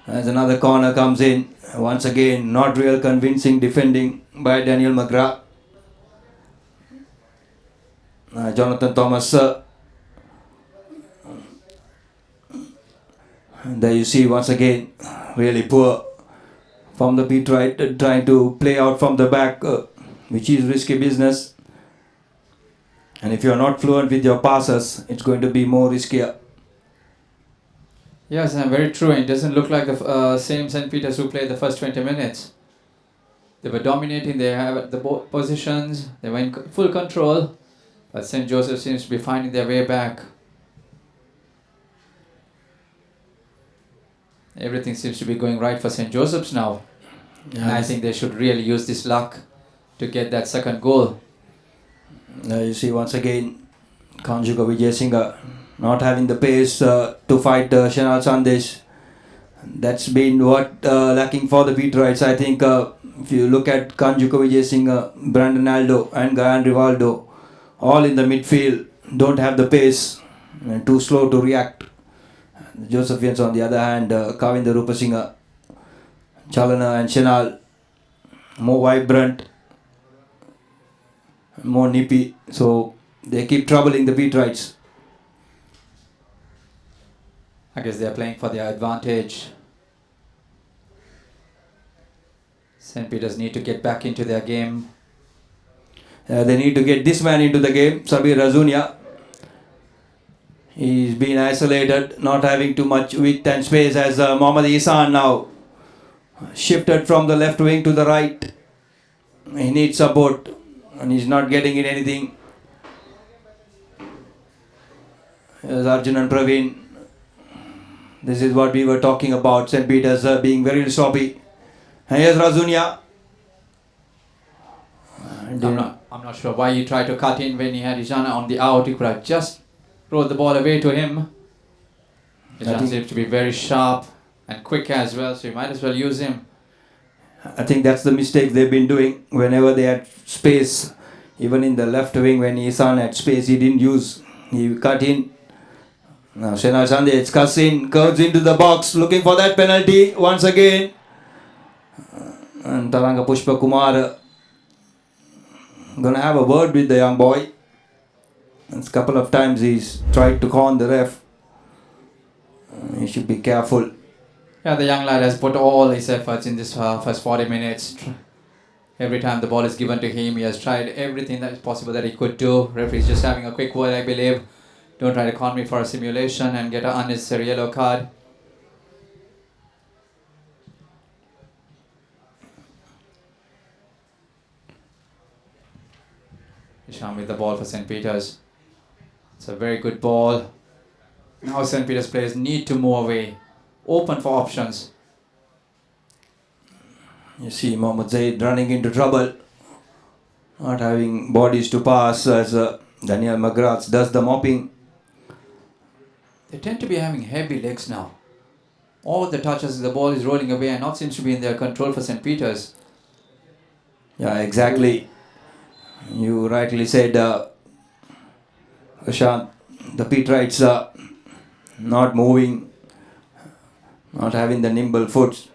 As another corner comes in, once again, not real convincing defending by Daniel McGrath. Jonathan Thomas. There you see once again, really poor from the beat right, trying to play out from the back, which is risky business. And if you are not fluent with your passes, it's going to be more riskier. Yes, and very true. It doesn't look like the same St. Peter's who played the first 20 minutes. They were dominating. They have the positions. They were in full control. But St. Joseph seems to be finding their way back. Everything seems to be going right for St. Joseph's now. Yeah, and I think they should really use this luck to get that second goal. You see once again, Kanjuka Vijayasinghe not having the pace to fight Shenal Sandesh. That's been what lacking for the Peterites. I think if you look at Kanjuka Vijayasinghe, Brandon Aldo and Gayan Rivaldo, all in the midfield, don't have the pace and too slow to react. The Josephians on the other hand, Kavinder Rupasinghe, Chalana and Shenal, more vibrant, more nippy, so they keep troubling the Peterites. I guess they are playing for their advantage. St. Peter's need to get back into their game. They need to get this man into the game, Sabir Razunia. He's been isolated, not having too much width and space as Mohammad Isan now shifted from the left wing to the right. He needs support and he's not getting it anything. Here's Arjun and Praveen. This is what we were talking about, St. Peter's being very sloppy. And here's Razunia. I'm not sure why he tried to cut in when he had Ijana on the out. He could have just rolled the ball away to him. Ijana seems to be very sharp and quick as well, so you might as well use him. I think that's the mistake they've been doing. Whenever they had space, even in the left wing when Isan had space, he didn't use. He cut in. Now Shenal Sandesh cuts in, curves into the box, looking for that penalty once again. And Taranga Pushpa Kumar going to have a word with the young boy. A couple of times he's tried to con the ref. He should be careful. Yeah, the young lad has put all his efforts in this first 40 minutes. Every time the ball is given to him, he has tried everything that is possible that he could do. Referee is just having a quick word, I believe. Don't try to con me for a simulation and get an unnecessary yellow card. Isham with the ball for St. Peter's. It's a very good ball. Now St. Peter's players need to move away. Open for options. You see Mohammad Zaid running into trouble. Not having bodies to pass as Daniel McGrath does the mopping. They tend to be having heavy legs now. All the touches, the ball is rolling away and not seems to be in their control for St. Peter's. Yeah, exactly. You rightly said, Prashant, the Peterites are not moving, not having the nimble foot.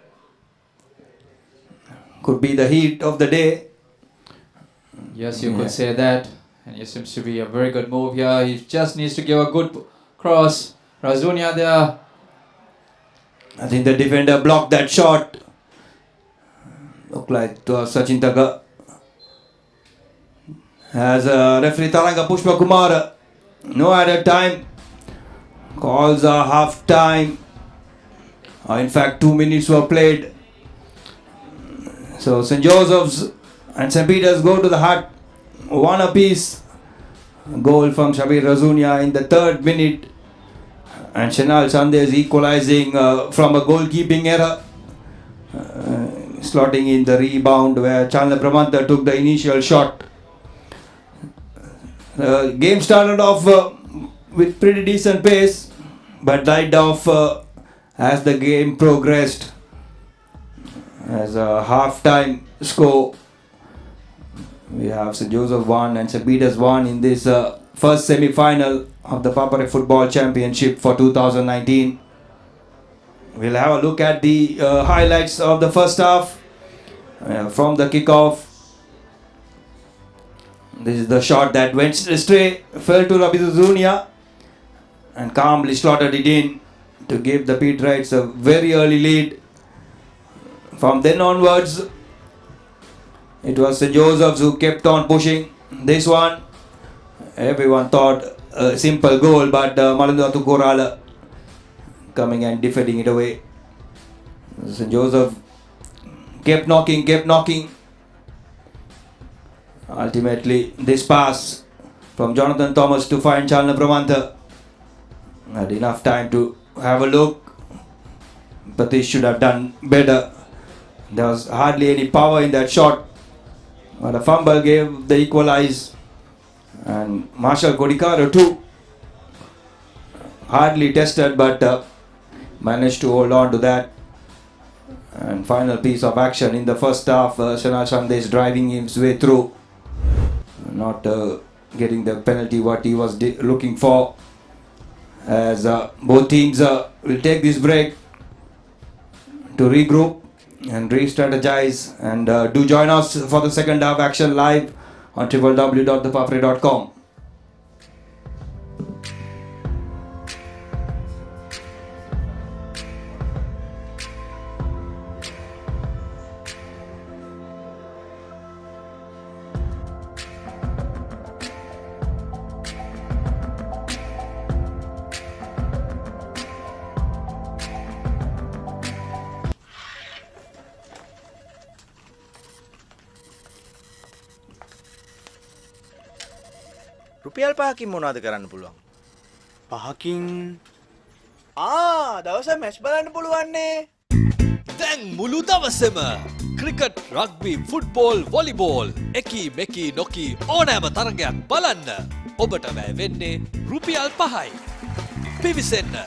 Could be the heat of the day. Yes, you could say that. And it seems to be a very good move here. He just needs to give a good cross. Razunia there. I think the defender blocked that shot. Looked like Sachin Thakur. As referee Taranga Pushpa Kumar, no added time. Calls are half time. In fact, 2 minutes were played. So St. Joseph's and St. Peter's go to the hut. One apiece. Goal from Shabir Razunia in the 3rd minute. And Shenal Sandes equalizing from a goalkeeping error. Slotting in the rebound where Chandler Pramanta took the initial shot. Game started off with pretty decent pace, but died off as the game progressed. As a half-time score, we have St. Joseph 1 and St. Peter's 1 in this first semi-final of the ThePapare Football Championship for 2019. We'll have a look at the highlights of the first half from the kickoff. This is the shot that went astray, fell to Rabi Zunia and calmly slotted it in to give the Peterites a very early lead. From then onwards, it was St. Joseph's who kept on pushing. This one, everyone thought a simple goal, but Malandatu Korala coming and defending it away. St. Joseph kept knocking. Ultimately, this pass from Jonathan Thomas to find Chalna Pramanta had enough time to have a look, but they should have done better. There was hardly any power in that shot, but a fumble gave the equalize. And Marshall Kodikaro too, hardly tested, but managed to hold on to that. And final piece of action in the first half, Shanal Sandesh driving his way through, not getting the penalty what he was looking for. As both teams will take this break to regroup and re-strategize, and do join us for the second half action live on www.thepapare.com. රුපියල් 5කින් මොනවද කරන්න පුළුවන්? 5කින් දවස match බලන්න පුළුවන්නේ. දැන් මුළු දවසම ක්‍රිකට්, රග්බි, ෆුට්බෝල්, වොලිබෝල් එකී මෙකී නොකී ඕනෑම තරගයක් බලන්න. ඔබට වැය වෙන්නේ රුපියල් 5යි. පිවිසෙන්න.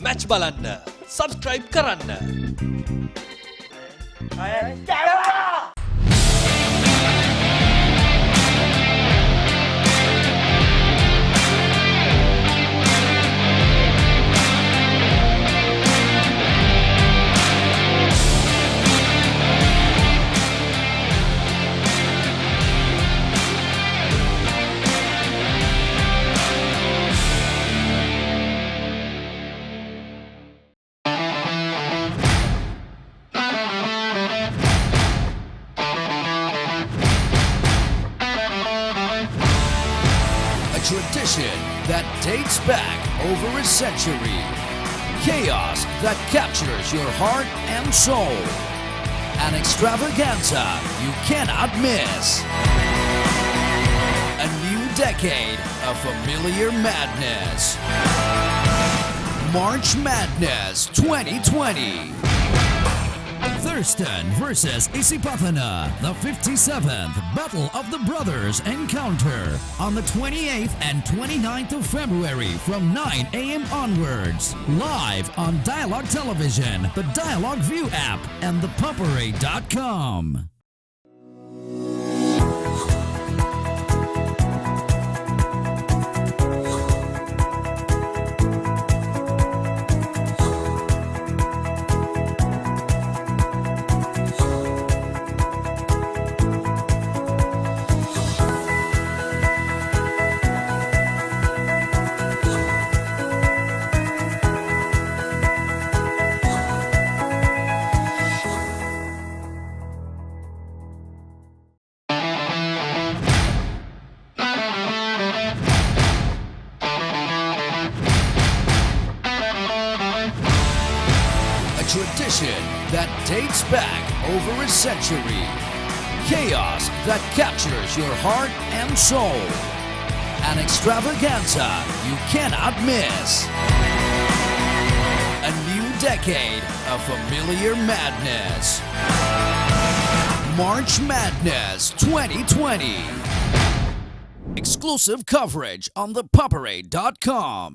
මැච් බලන්න සබස්ක්‍රයිබ් කරන්න. A tradition that dates back over a century. Chaos that captures your heart and soul. An extravaganza you cannot miss. A new decade of familiar madness. March Madness 2020. Thurston versus Isipathana, the 57th Battle of the Brothers encounter on the 28th and 29th of February from 9 a.m. onwards. Live on Dialogue Television, the Dialogue View app, and ThePapare.com. Tradition that dates back over a century. Chaos that captures your heart and soul. An extravaganza you cannot miss. A new decade of familiar madness. March Madness 2020. Exclusive coverage on ThePapare.com.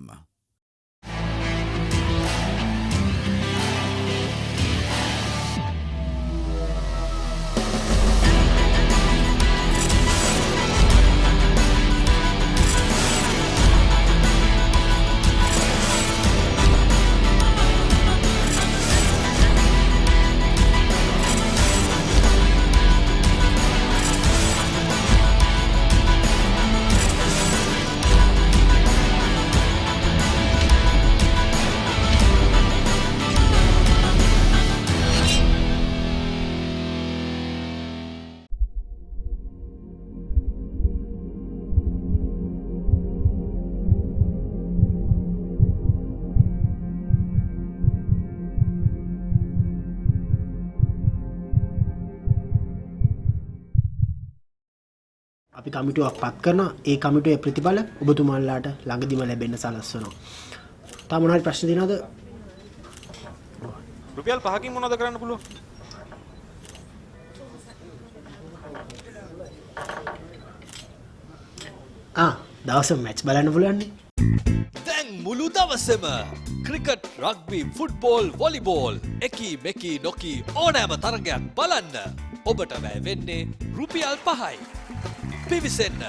අපි කමිටුවක් පත් කරනවා. ඒ කමිටුවේ ප්‍රතිඵල ඔබතුමාලාට ළඟදිම ලැබෙන්න සලස්වනවා. තා මොනවාරි ප්‍රශ්න තියෙනවද? රුපියල් 5කින් මොනවද කරන්න පුළුවන්? දවසම මැච් බලන්න පුළුවන් නේ. දැන් මුළු දවසම ක්‍රිකට්, රග්බි, ෆුට්බෝල්, වොලිබෝල් එකී මෙකී නොකී ඕනෑම තරගයක් බලන්න ඔබට වැය වෙන්නේ රුපියල් 5යි. පිවිසෙන්න.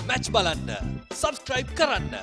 මැච් බලන්න සබස්ක්‍රයිබ් කරන්න.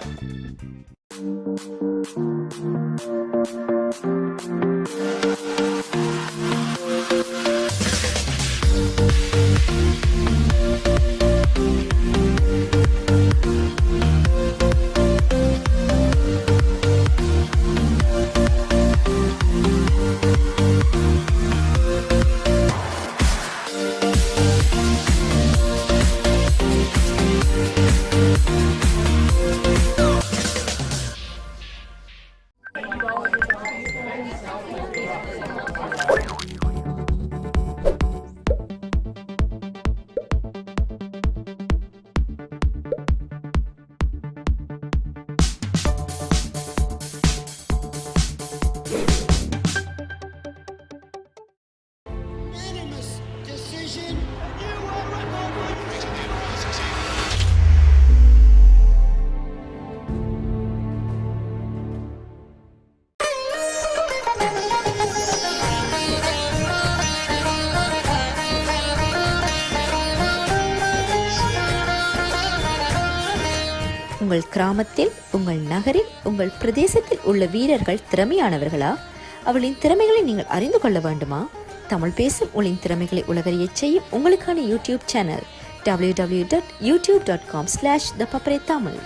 உங்கள் கிராமத்தில், உங்கள் நகரில், உங்கள் பிரதேசத்தில் உள்ள வீரர்கள் திறமையானவர்களா? அவளின் திறமைகளை நீங்கள் அறிந்து கொள்ள வேண்டுமா? தமிழ் பேசும் உங்களின் திறமைகளை உலகறியச் செய்யும் உங்களுக்கான யூடியூப் சேனல் www.youtube.com/ThePapare Tamil.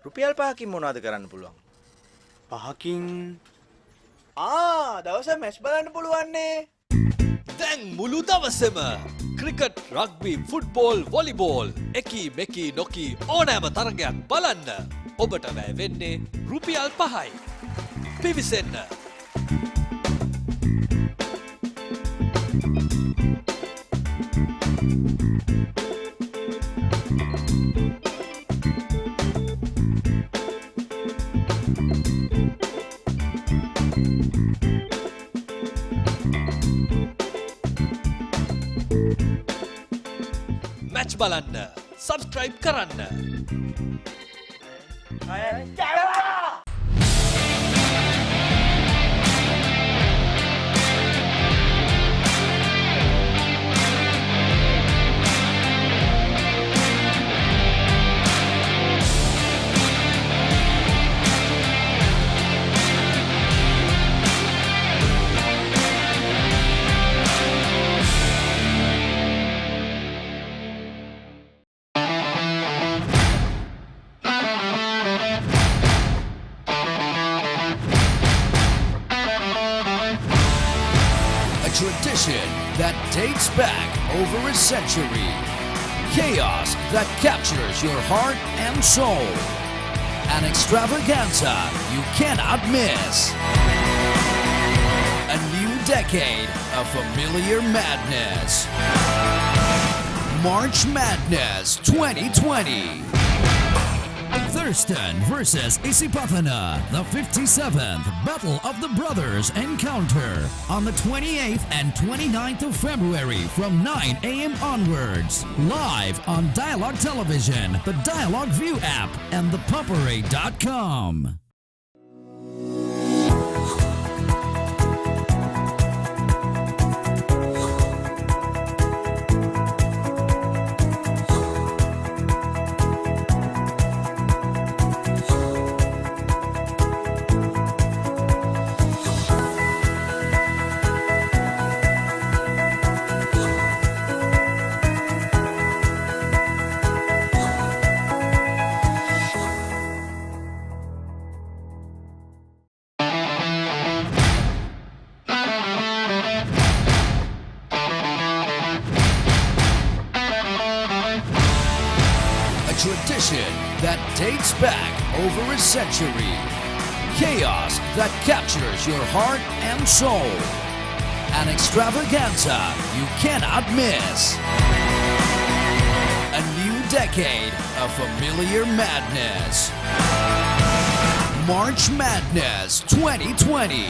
රුපියල් 5කින් මොනවද කරන්න පුළුවන්? 5කින් දවස මැච් බලන්න පුළුවන්නේ. දැන් මුළු දවසම ක්‍රිකට්, රග්බි, ෆුට්බෝල්, වොලිබෝල් එකී මෙකී නොකී ඕනෑම තරගයක් බලන්න ඔබට වැය වෙන්නේ රුපියල් 5යි. පිවිසෙන්න. මැච් බලන්න සබස්ක්‍රයිබ් කරන්න. Tradition that dates back over a century. Chaos that captures your heart and soul. An extravaganza you cannot miss. A new decade of familiar madness. March Madness 2020. Thurston versus Isipathana, the 57th Battle of the Brothers encounter on the 28th and 29th of February from 9 a.m. onwards. Live on Dialogue Television, the Dialogue View app, and ThePapare.com. that dates back over a century. Chaos that captures your heart and soul. An extravaganza you cannot miss. A new decade of familiar madness. March Madness 2020.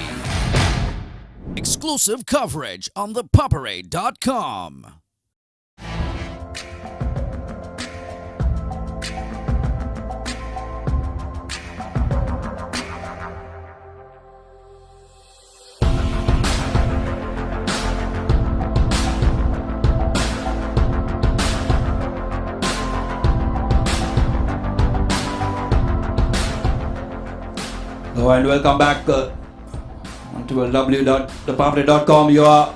Exclusive coverage on ThePapare.com. Hello and welcome back to www.thepapare.com. You are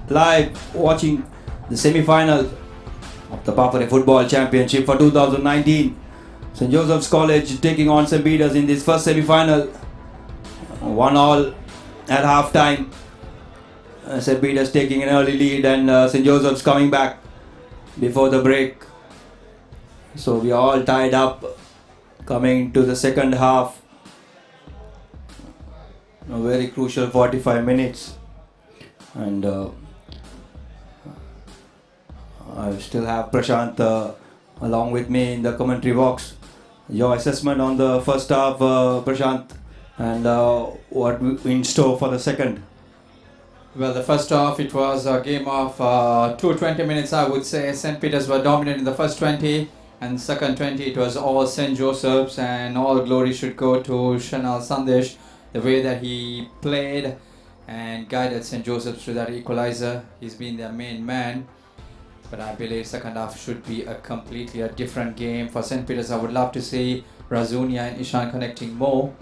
live watching the semi-final of the Papare Football Championship for 2019. St. Joseph's College taking on St. Peter's in this first semi-final. 1-1 at half-time. St. Peter's taking an early lead and St. Joseph's coming back before the break. So we are all tied up coming to the second half. A very crucial 45 minutes, and I still have Prashant along with me in the commentary box. Your assessment on the first half, Prashant, and what in store for the second? Well, the first half, it was a game of 220 minutes, I would say. St. Peter's were dominant in the first 20, and second 20, it was all St. Joseph's, and all glory should go to Shanal Sandesh. The way that he played and guided St. Joseph's to that equalizer. He's been their main man. But I believe second half should be a completely different game. For St. Peter's, I would love to see Razunia and Ishan connecting more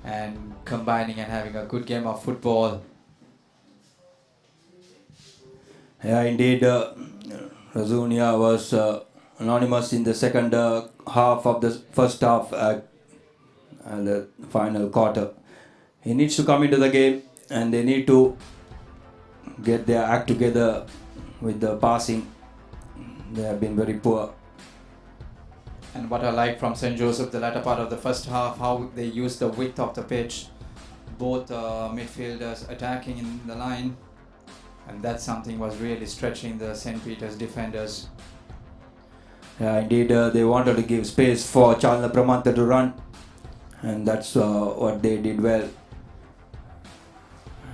and combining and having a good game of football. Yeah, indeed, Razunia was anonymous in the second half of the first half. And the final quarter. He needs to come into the game and they need to get their act together with the passing. They have been very poor. And what I like from St. Joseph, the latter part of the first half, how they used the width of the pitch. Both midfielders attacking in the line. And that something was really stretching the St. Peter's defenders. Yeah, indeed, they wanted to give space for Chalna Pramanta to run. And that's what they did well.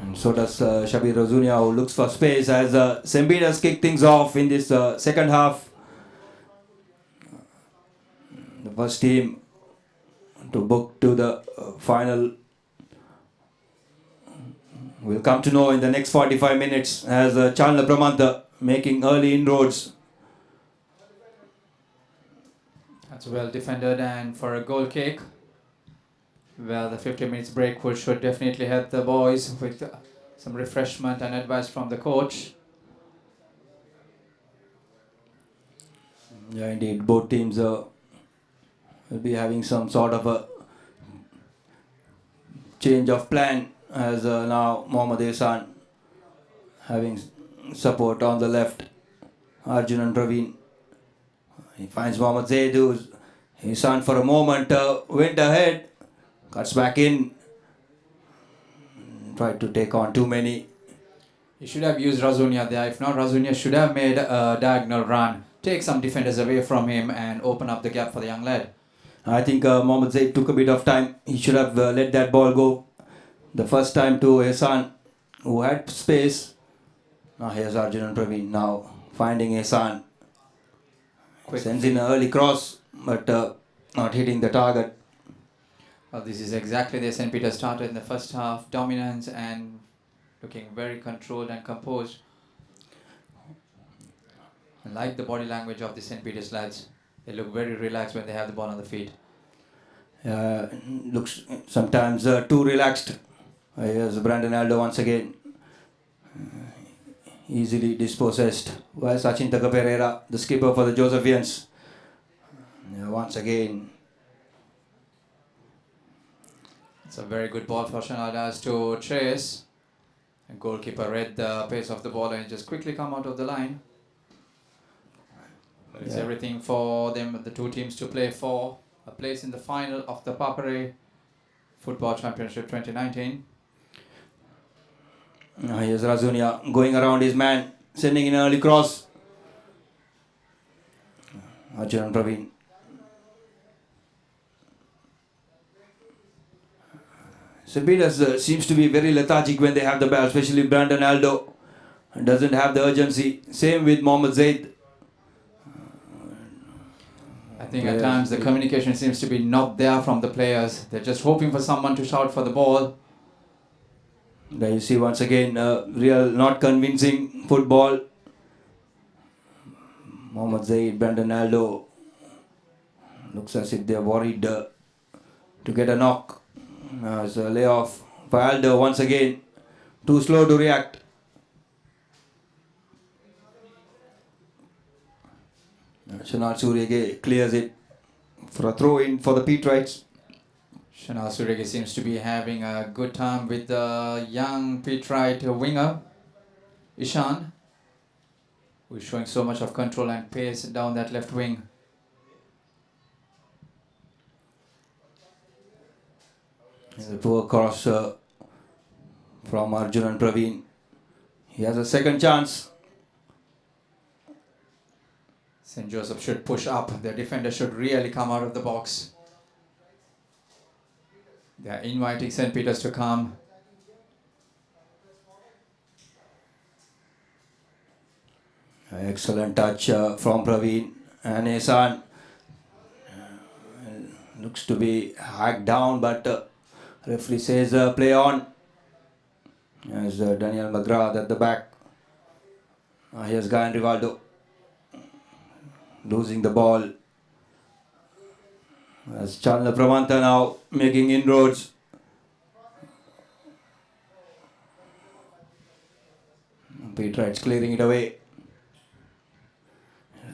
And so does Shabir Razunia, who looks for space as St. Peter's kick things off in this second half. The first team to book to the final will come to know in the next 45 minutes as Chalna Pramanta making early inroads. That's well defended, and for a goal kick. Well, the 50 minutes break should definitely help the boys with some refreshment and advice from the coach. Yeah, indeed, both teams will be having some sort of a change of plan as now Mohammad Ehsan having support on the left. Arjun and Praveen. He finds Mohammad Zaid, who's Ehsan for a moment went ahead. Cuts back in, tried to take on too many. He should have used Razunia there. If not, Razunia should have made a diagonal run. Take some defenders away from him and open up the gap for the young lad. I think Mohammad Zaid took a bit of time. He should have let that ball go the first time to Ehsan, who had space. Now here's Arjun and Praveen now finding Ehsan. Sends in an early cross, but not hitting the target. Well, this is exactly the St. Peter started in the first half. Dominance and looking very controlled and composed. I like the body language of the St. Peter's lads. They look very relaxed when they have the ball on the feet. Looks sometimes too relaxed. Here's Brandon Aldo once again. Easily dispossessed. While Sachin Pereira, the skipper for the Josephians. Once again. It's a very good ball for Shanadas to chase. And goalkeeper read the pace of the ball and just quickly come out of the line. It's everything for them, the two teams, to play for a place in the final of the ThePapare Football Championship 2019. Here's Razunia going around his man, sending in an early cross. Arjun and Praveen. St. Peter's seems to be very lethargic when they have the ball, especially Brandon Aldo. Doesn't have the urgency. Same with Mohammad Zaid. I think at times the communication seems to be not there from the players. They're just hoping for someone to shout for the ball. There you see once again real not convincing football. Mohammad Zaid, Brandon Aldo. Looks as if they're worried to get a knock. It's a layoff for Aldo once again. Too slow to react. Shanal Suryage clears it for a throw in for the Petrites. Shanal Surege seems to be having a good time with the young Petrite winger, Ishan, who is showing so much of control and pace down that left wing. A poor cross from Arjun and Praveen. He has a second chance. St. Joseph should push up. Their defender should really come out of the box. They are inviting St. Peter's to come. Excellent touch from Praveen, and Ehsan looks to be hacked down, but referee says play on. As Daniel McGrath at the back. Here's Guy and Rivaldo losing the ball. As Chandler Pravanta now making inroads. Petrites clearing it away.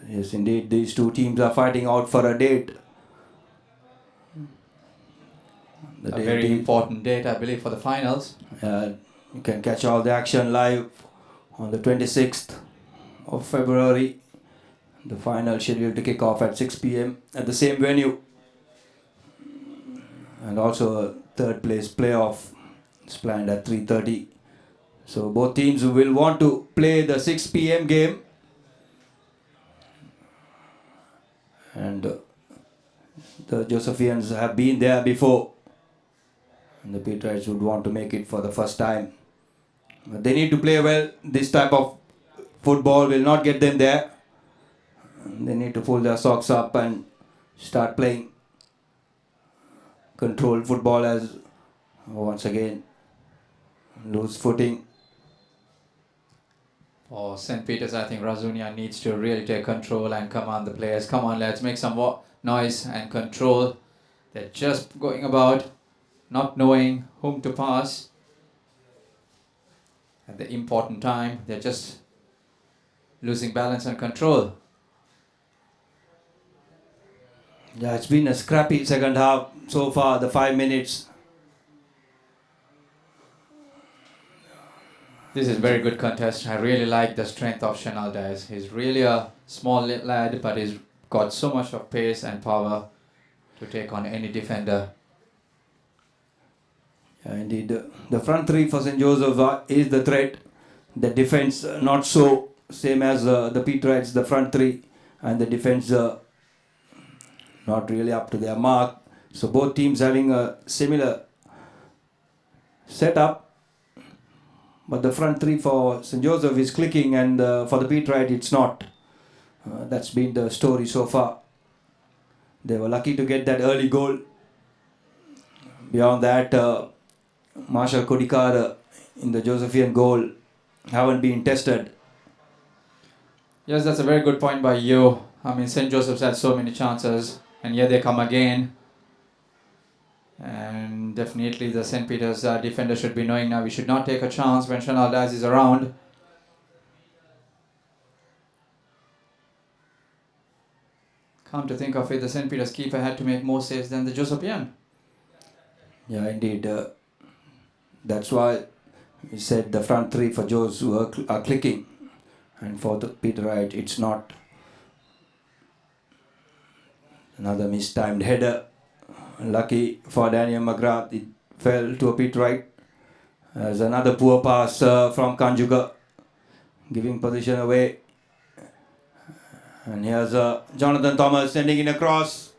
Yes, indeed, these two teams are fighting out for a date. A very important date, I believe, for the finals. You can catch all the action live on the 26th of February. The final scheduled to kick off at 6 p.m. at the same venue. And also a third place playoff is planned at 3:30. So both teams will want to play the 6 p.m. game. And the Josephians have been there before. And the Petrites would want to make it for the first time. But they need to play well. This type of football will not get them there. They need to pull their socks up and start playing controlled football as once again lose footing. For St. Peter's, I think Razunia needs to really take control and command the players. Come on, let's make some noise and control. They're just going about, not knowing whom to pass at the important time. They're just losing balance and control. Yeah, it's been a scrappy second half so far, the 5 minutes. This is very good contest. I really like the strength of Shanal Diaz. He's really a small lad, but he's got so much of pace and power to take on any defender. Yeah, indeed. The front three for St. Joseph is the threat. The defense not so. Same as the Petrites, the front three. And the defense not really up to their mark. So both teams having a similar setup. But the front three for St. Joseph is clicking, and for the Petrite it's not. That's been the story so far. They were lucky to get that early goal. Beyond that, Marshall Kodikar in the Josephian goal haven't been tested. Yes, that's a very good point by you. I mean, St. Joseph's had so many chances, and here they come again. And definitely the St. Peter's defender should be knowing now we should not take a chance when Shanal Diaz is around. Come to think of it, the St. Peter's keeper had to make more saves than the Josephian. Yeah, indeed. That's why we said the front three for Joes are clicking. And for the Peterite, it's not. Another mistimed header. Lucky for Daniel McGrath, it fell to a bit right. There's another poor pass from Kanjuga, giving position away. And here's Jonathan Thomas sending in a cross.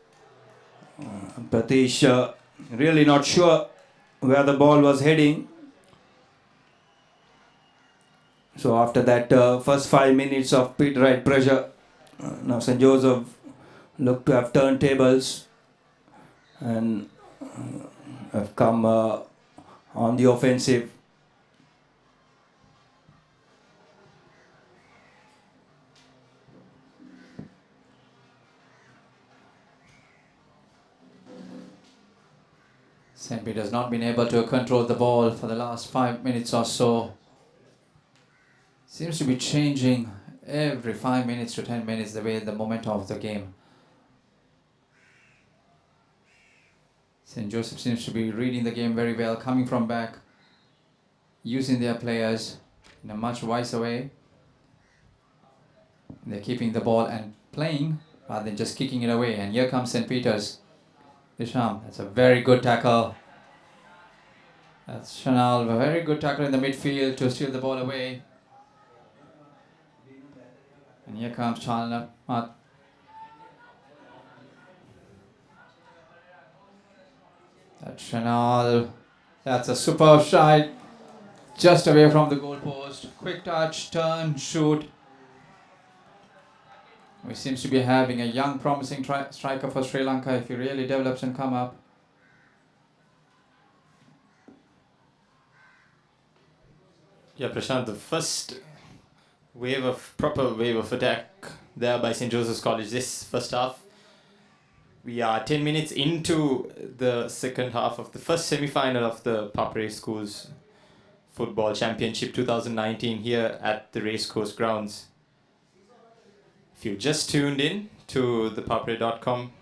Pratish really not sure where the ball was heading. So after that first 5 minutes of pit right pressure, now St. Joseph look to have turned tables and have come on the offensive. St. Peter's not been able to control the ball for the last 5 minutes or so. Seems to be changing every 5 minutes to 10 minutes the way the momentum of the game. St. Joseph seems to be reading the game very well, coming from back, using their players in a much wiser way. They're keeping the ball and playing rather than just kicking it away. And here comes St. Peter's. Isham, that's a very good tackle. That's Chanel, a very good tackle in the midfield to steal the ball away. And here comes Chalna. That's Chanel. That's a superb shot. Just away from the goal post. Quick touch, turn, shoot. We seems to be having a young promising striker for Sri Lanka if he really develops and come up. Yeah, Prashant, the first proper wave of attack there by St. Joseph's College this first half. We are 10 minutes into the second half of the first semi-final of the ThePapare Schools Football Championship 2019 here at the Racecourse Grounds. If you've just tuned in to ThePapare.com,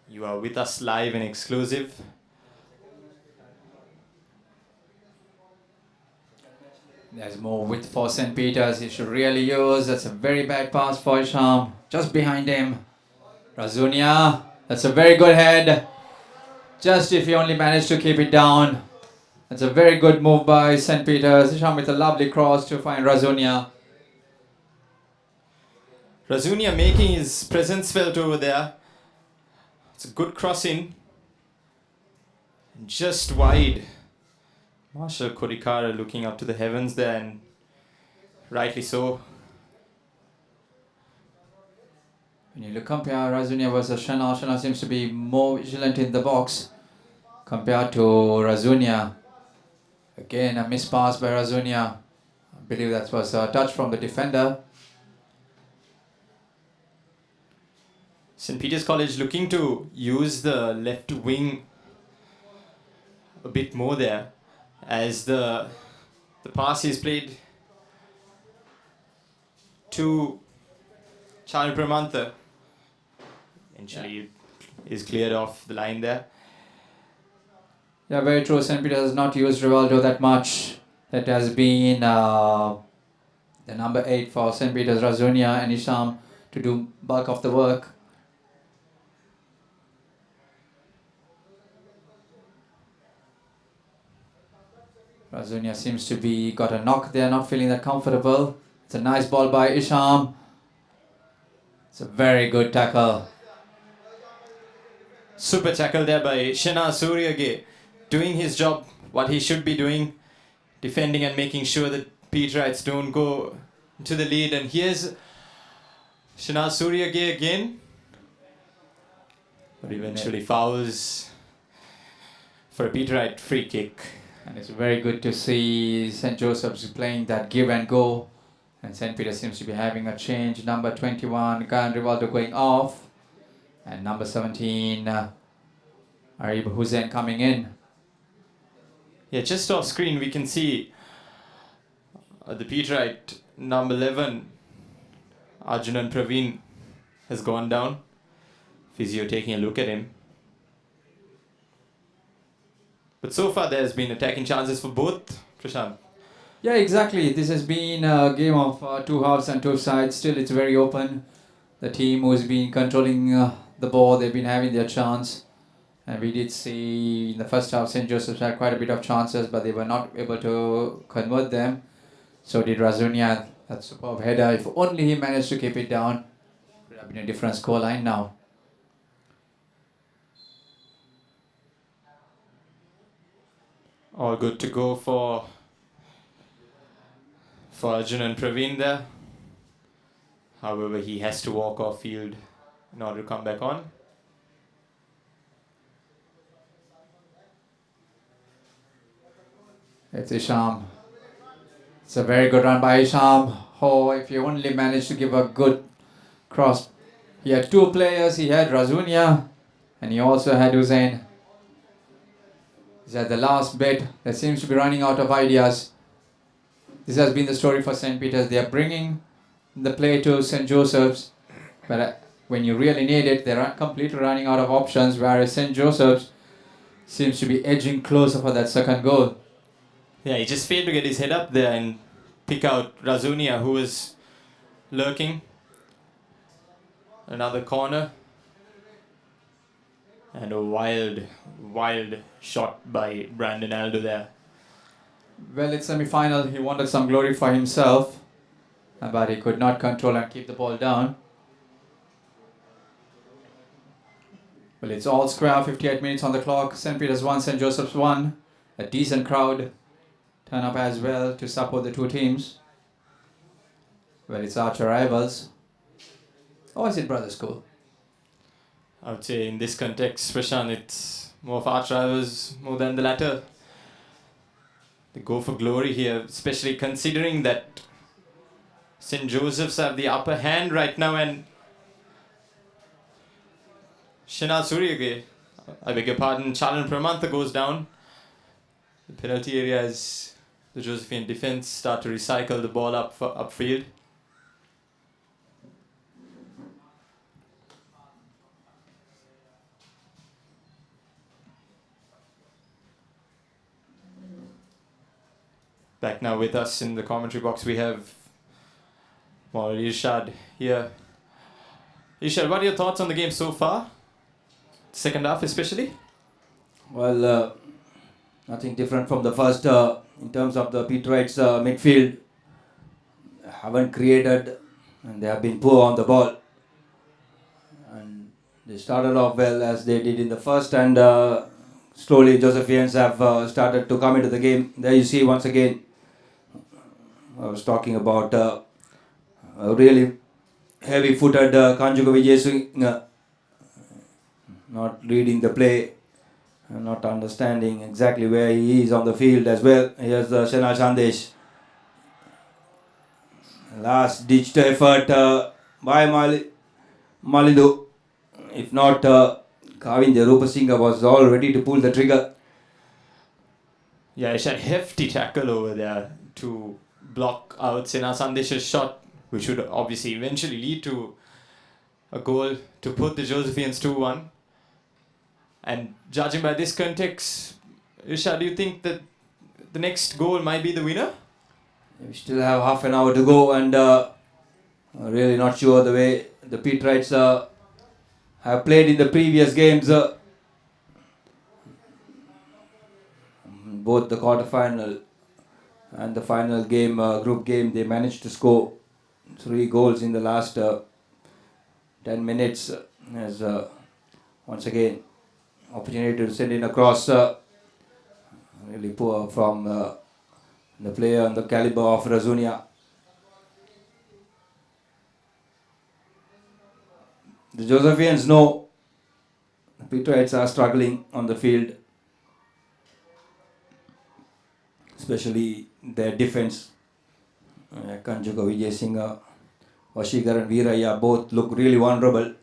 you are with us live and exclusive. There's more width for St. Peter's. He should really use. That's a very bad pass for Isham. Just behind him. Razunia. That's a very good head. Just if he only managed to keep it down. That's a very good move by St. Peter's. Isham with a lovely cross to find Razunia. Razunia making his presence felt over there. It's a good crossing. Just wide. Marshall Kodikara looking up to the heavens there, and rightly so. When you compare Razunia versus Shana, Shana seems to be more vigilant in the box compared to Razunia. Again, a missed pass by Razunia. I believe that was a touch from the defender. St. Peter's College looking to use the left wing a bit more there, as the pass is played to Charles Pramantha. Eventually is cleared off the line there. Yeah, very true. St. Peter has not used Rivaldo that much. That has been the number 8 for St. Peter's, Razunia and Isham, to do bulk of the work. Razunia seems to be got a knock there, not feeling that comfortable. It's a nice ball by Isham. It's a very good tackle. Super tackle there by Shana Suryage, doing his job, what he should be doing, defending and making sure that Peterites don't go to the lead. And here's Shana Suryage again, but eventually fouls for a Peterite free kick. And it's very good to see St. Joseph's playing that give and go. And St. Peter seems to be having a change. Number 21, Gan Rivaldo going off. And number 17, Arib Hussain coming in. Yeah, just off screen we can see the Peterite number 11, Arjunan Praveen, has gone down. Physio taking a look at him. But so far there's been attacking chances for both, Prashant. Yeah, exactly. This has been a game of two halves and two sides. Still, it's very open. The team who's been controlling the ball. They've been having their chance. And we did see in the first half St. Joseph's had quite a bit of chances, but they were not able to convert them. So did Razunia. That superb header. If only he managed to keep it down, it would have been a different scoreline now. All good to go for Arjun and Praveen there. However, he has to walk off field in order to come back on. It's Isham. It's a very good run by Isham. Oh, if he only managed to give a good cross. He had two players. He had Razunia and he also had Hussein. He's at the last bit. They seems to be running out of ideas. This has been the story for St. Peter's. They are bringing the play to St. Joseph's, but when you really need it, they're completely running out of options, whereas St. Joseph's seems to be edging closer for that second goal. Yeah, he just failed to get his head up there and pick out Razunia, who was lurking. Another corner. And a wild, wild shot by Brandon Aldo there. Well, it's semi-final. He wanted some glory for himself, but he could not control and keep the ball down. Well, it's all square, 58 minutes on the clock. St. Peter's 1, St. Joseph's 1. A decent crowd turn up as well to support the two teams. Well, it's arch rivals. Or is it brother school? I would say in this context, Prashant, it's more of arch rivals more than the latter. They go for glory here, especially considering that St. Joseph's have the upper hand right now, and Shinal Suryage, I beg your pardon, Chalan Pramantha goes down. The penalty area as the Josephian defense start to recycle the ball upfield. Back now with us in the commentary box, we have Irshad here. Irshad, what are your thoughts on the game so far? Second half especially? Well, nothing different from the first in terms of the Peterites midfield. Haven't created and they have been poor on the ball. And they started off well as they did in the first, and slowly Josephians have started to come into the game. There you see once again, I was talking about a really heavy-footed Kanjuka Vijay not reading the play, not understanding exactly where he is on the field as well. Here's Shana Chandesh. Last ditched effort by Malidu. If not, Kavindya Rupasinghe was all ready to pull the trigger. Yeah, it's a hefty tackle over there to block out Sena Sandesh's shot, which would obviously eventually lead to a goal to put the Josephians 2-1. And judging by this context, Isha, do you think that the next goal might be the winner? We still have half an hour to go, and really not sure the way the Peterites have played in the previous games. Both the quarter-final and the final game, group game, they managed to score 3 goals in the last 10 minutes. As once again, opportunity to send in a cross, really poor from the player on the caliber of Razunia. The Josephians know the Peterites are struggling on the field, especially their defense. Kanjuka Vijay Singh, Vashikar and Veeraya both look really vulnerable.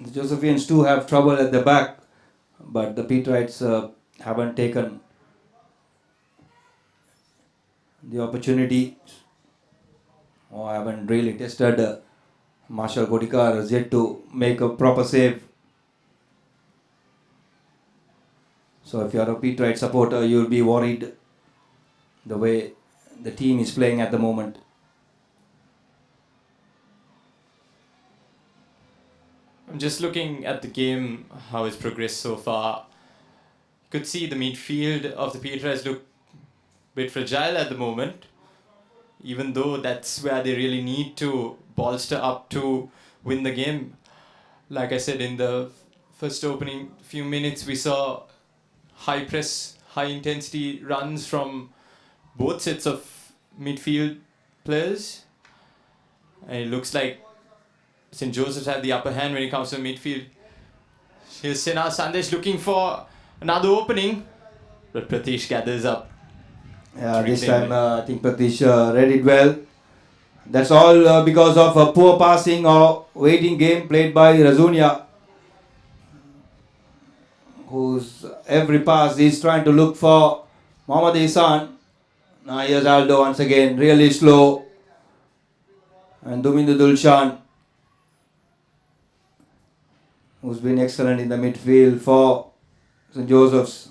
The Josephians too have trouble at the back, but the Peterites haven't taken the opportunity or haven't really tested Marshall Kodikar has yet to make a proper save. So if you are a Peterite supporter, you will be worried the way the team is playing at the moment. I'm just looking at the game, how it's progressed so far. You could see the midfield of the Patriots look a bit fragile at the moment, even though that's where they really need to bolster up to win the game. Like I said, in the first opening few minutes, we saw high press, high intensity runs from both sets of midfield players. And it looks like St. Joseph's had the upper hand when it comes to midfield. Here's Sena Sandesh looking for another opening, but Pratish gathers up. Yeah, this time I think Pratish read it well. That's all because of a poor passing or waiting game played by Razunia, whose every pass is trying to look for Mohammad Ihsan. Now here's Aldo once again, really slow. And Dumindu Dulshan, who's been excellent in the midfield for St. Joseph's.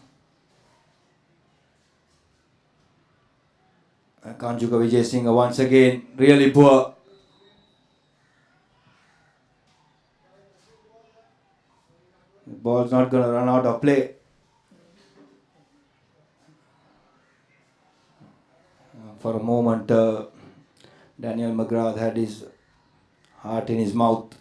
Kanjuka Vijay Singh once again, really poor. The ball's not going to run out of play. For a moment, Daniel McGrath had his heart in his mouth.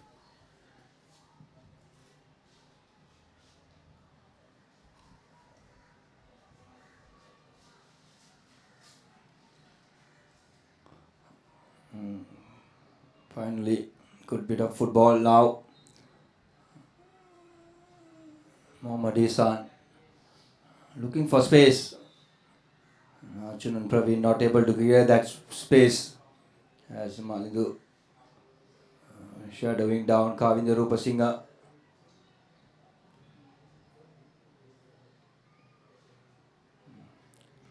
Finally, good bit of football now. Mohammad Ihsan looking for space. Arjun and Praveen not able to clear that space as Malidu shadowing down Kavinda Rupasinghe.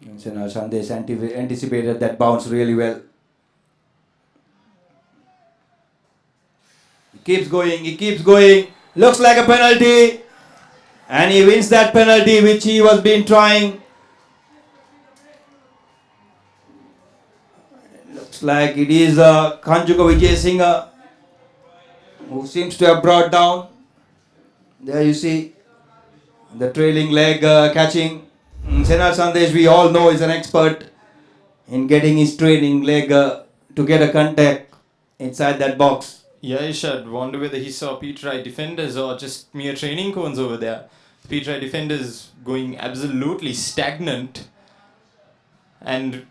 And Senal Sandesh anticipated that bounce really well. He keeps going. Looks like a penalty. And he wins that penalty which he was been trying. Looks like it is Kanjuka Vijay Singh who seems to have brought down. There you see the trailing leg catching. Senal Sandesh, we all know, is an expert in getting his trailing leg to get a contact inside that box. Yeah, I should wonder whether he saw Peterai defenders or just mere training cones over there. Peterai defenders going absolutely stagnant. And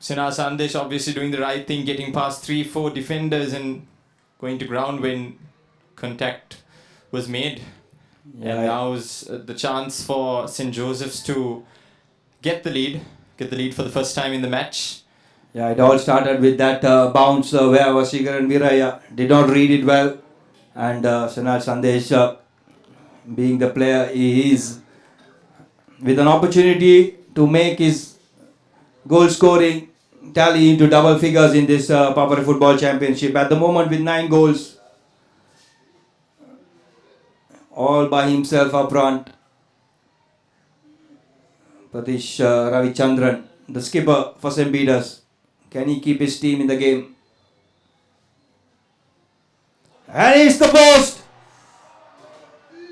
Sena Sandesh obviously doing the right thing, getting past 3-4 defenders and going to ground when contact was made. Yeah, and now's the chance for St. Joseph's to get the lead for the first time in the match. Yeah, it all started with that bounce where Vasigaran Viraya did not read it well. And Senal Sandesh, being the player he is, with an opportunity to make his goal scoring tally into double figures in this ThePapare Football Championship. At the moment with 9 goals, all by himself up front. Pratish Ravichandran, the skipper for St. Peter's. Can he keep his team in the game? And it's the post!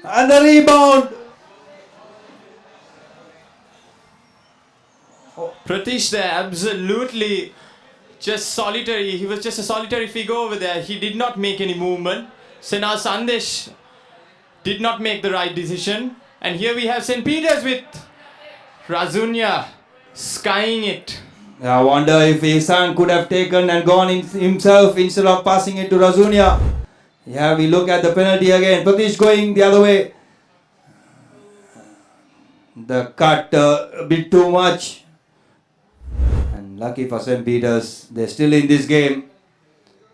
And the rebound! Pratish there, absolutely just solitary. He was just a solitary figure over there. He did not make any movement. Sena Sandesh did not make the right decision. And here we have St. Peter's with Razunia skying it. I wonder if Ihsan could have taken and gone in himself instead of passing it to Razunia. Yeah, we look at the penalty again. Pratish going the other way. The cut a bit too much. And lucky for St. Peter's, they're still in this game.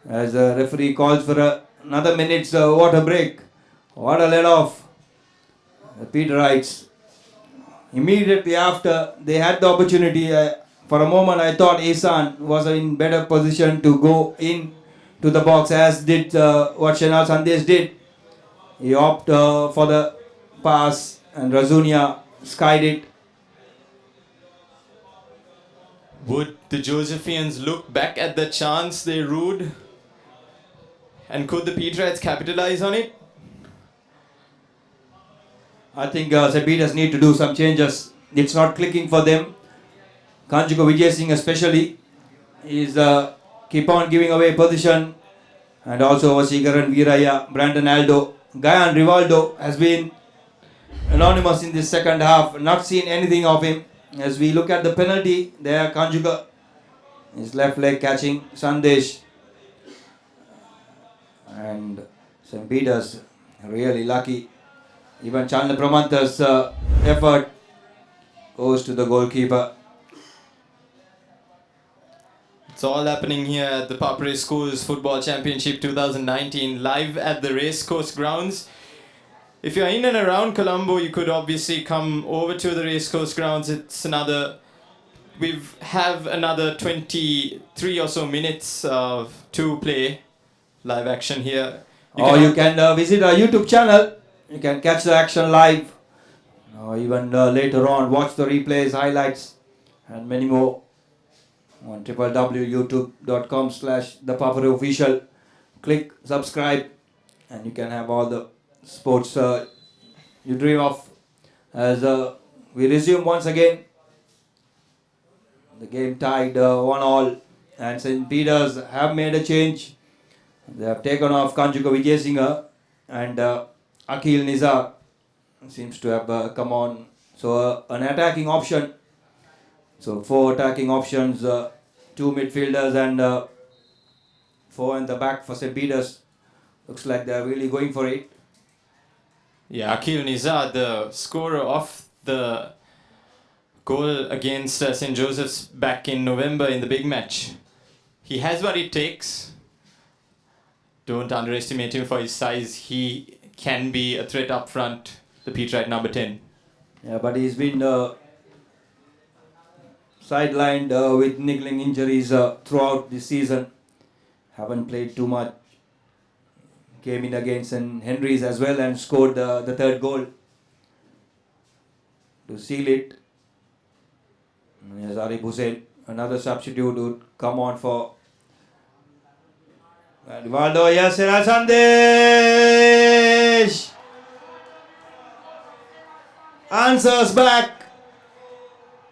As the referee calls for another minute's water break. What a let off. Peter writes. Immediately after they had the opportunity, for a moment I thought Ihsan was in better position to go in to the box, as did what Senal Sandesh did. He opted for the pass and Razunia skied it. Would the Josephians look back at the chance they rued? And could the Peterites capitalize on it? I think St. Peter's need to do some changes. It's not clicking for them. Kanjuka Vijay Singh especially is keep on giving away position, and also Vasigaran Viraya, Brandon Aldo, Gayan Rivaldo has been anonymous in this second half. Not seen anything of him. As we look at the penalty, there Kanjuka, his left leg catching Sandesh, and St. Peter's really lucky. Even Chandra Pramanta's effort goes to the goalkeeper. It's all happening here at the ThePapare Schools Football Championship 2019, live at the Racecourse grounds. If you're in and around Colombo, you could obviously come over to the Racecourse grounds. We have another 23 or so minutes to play live action here. You can visit our YouTube channel. You can catch the action live. Even later on, watch the replays, highlights, and many more on www.youtube.com/ThePapare official. Click subscribe, and you can have all the sports you dream of. As we resume once again, the game tied 1-1, and St. Peter's have made a change. They have taken off Kanjuka Vijay Singh and Akhil Nizar seems to have come on. So an attacking option. So 4 attacking options, 2 midfielders and 4 in the back for St. Peter's. Looks like they're really going for it. Yeah, Akhil Nizar, the scorer of the goal against St. Joseph's back in November in the big match. He has what it takes. Don't underestimate him for his size. He can be a threat up front, the Peterite number 10. Yeah, but he's been sidelined with niggling injuries throughout the season. Haven't played too much. Came in against St. Henry's as well and scored the third goal to seal it. Arif Hussain, another substitute, would come on for Rivaldo. Yes, Sandesh answers back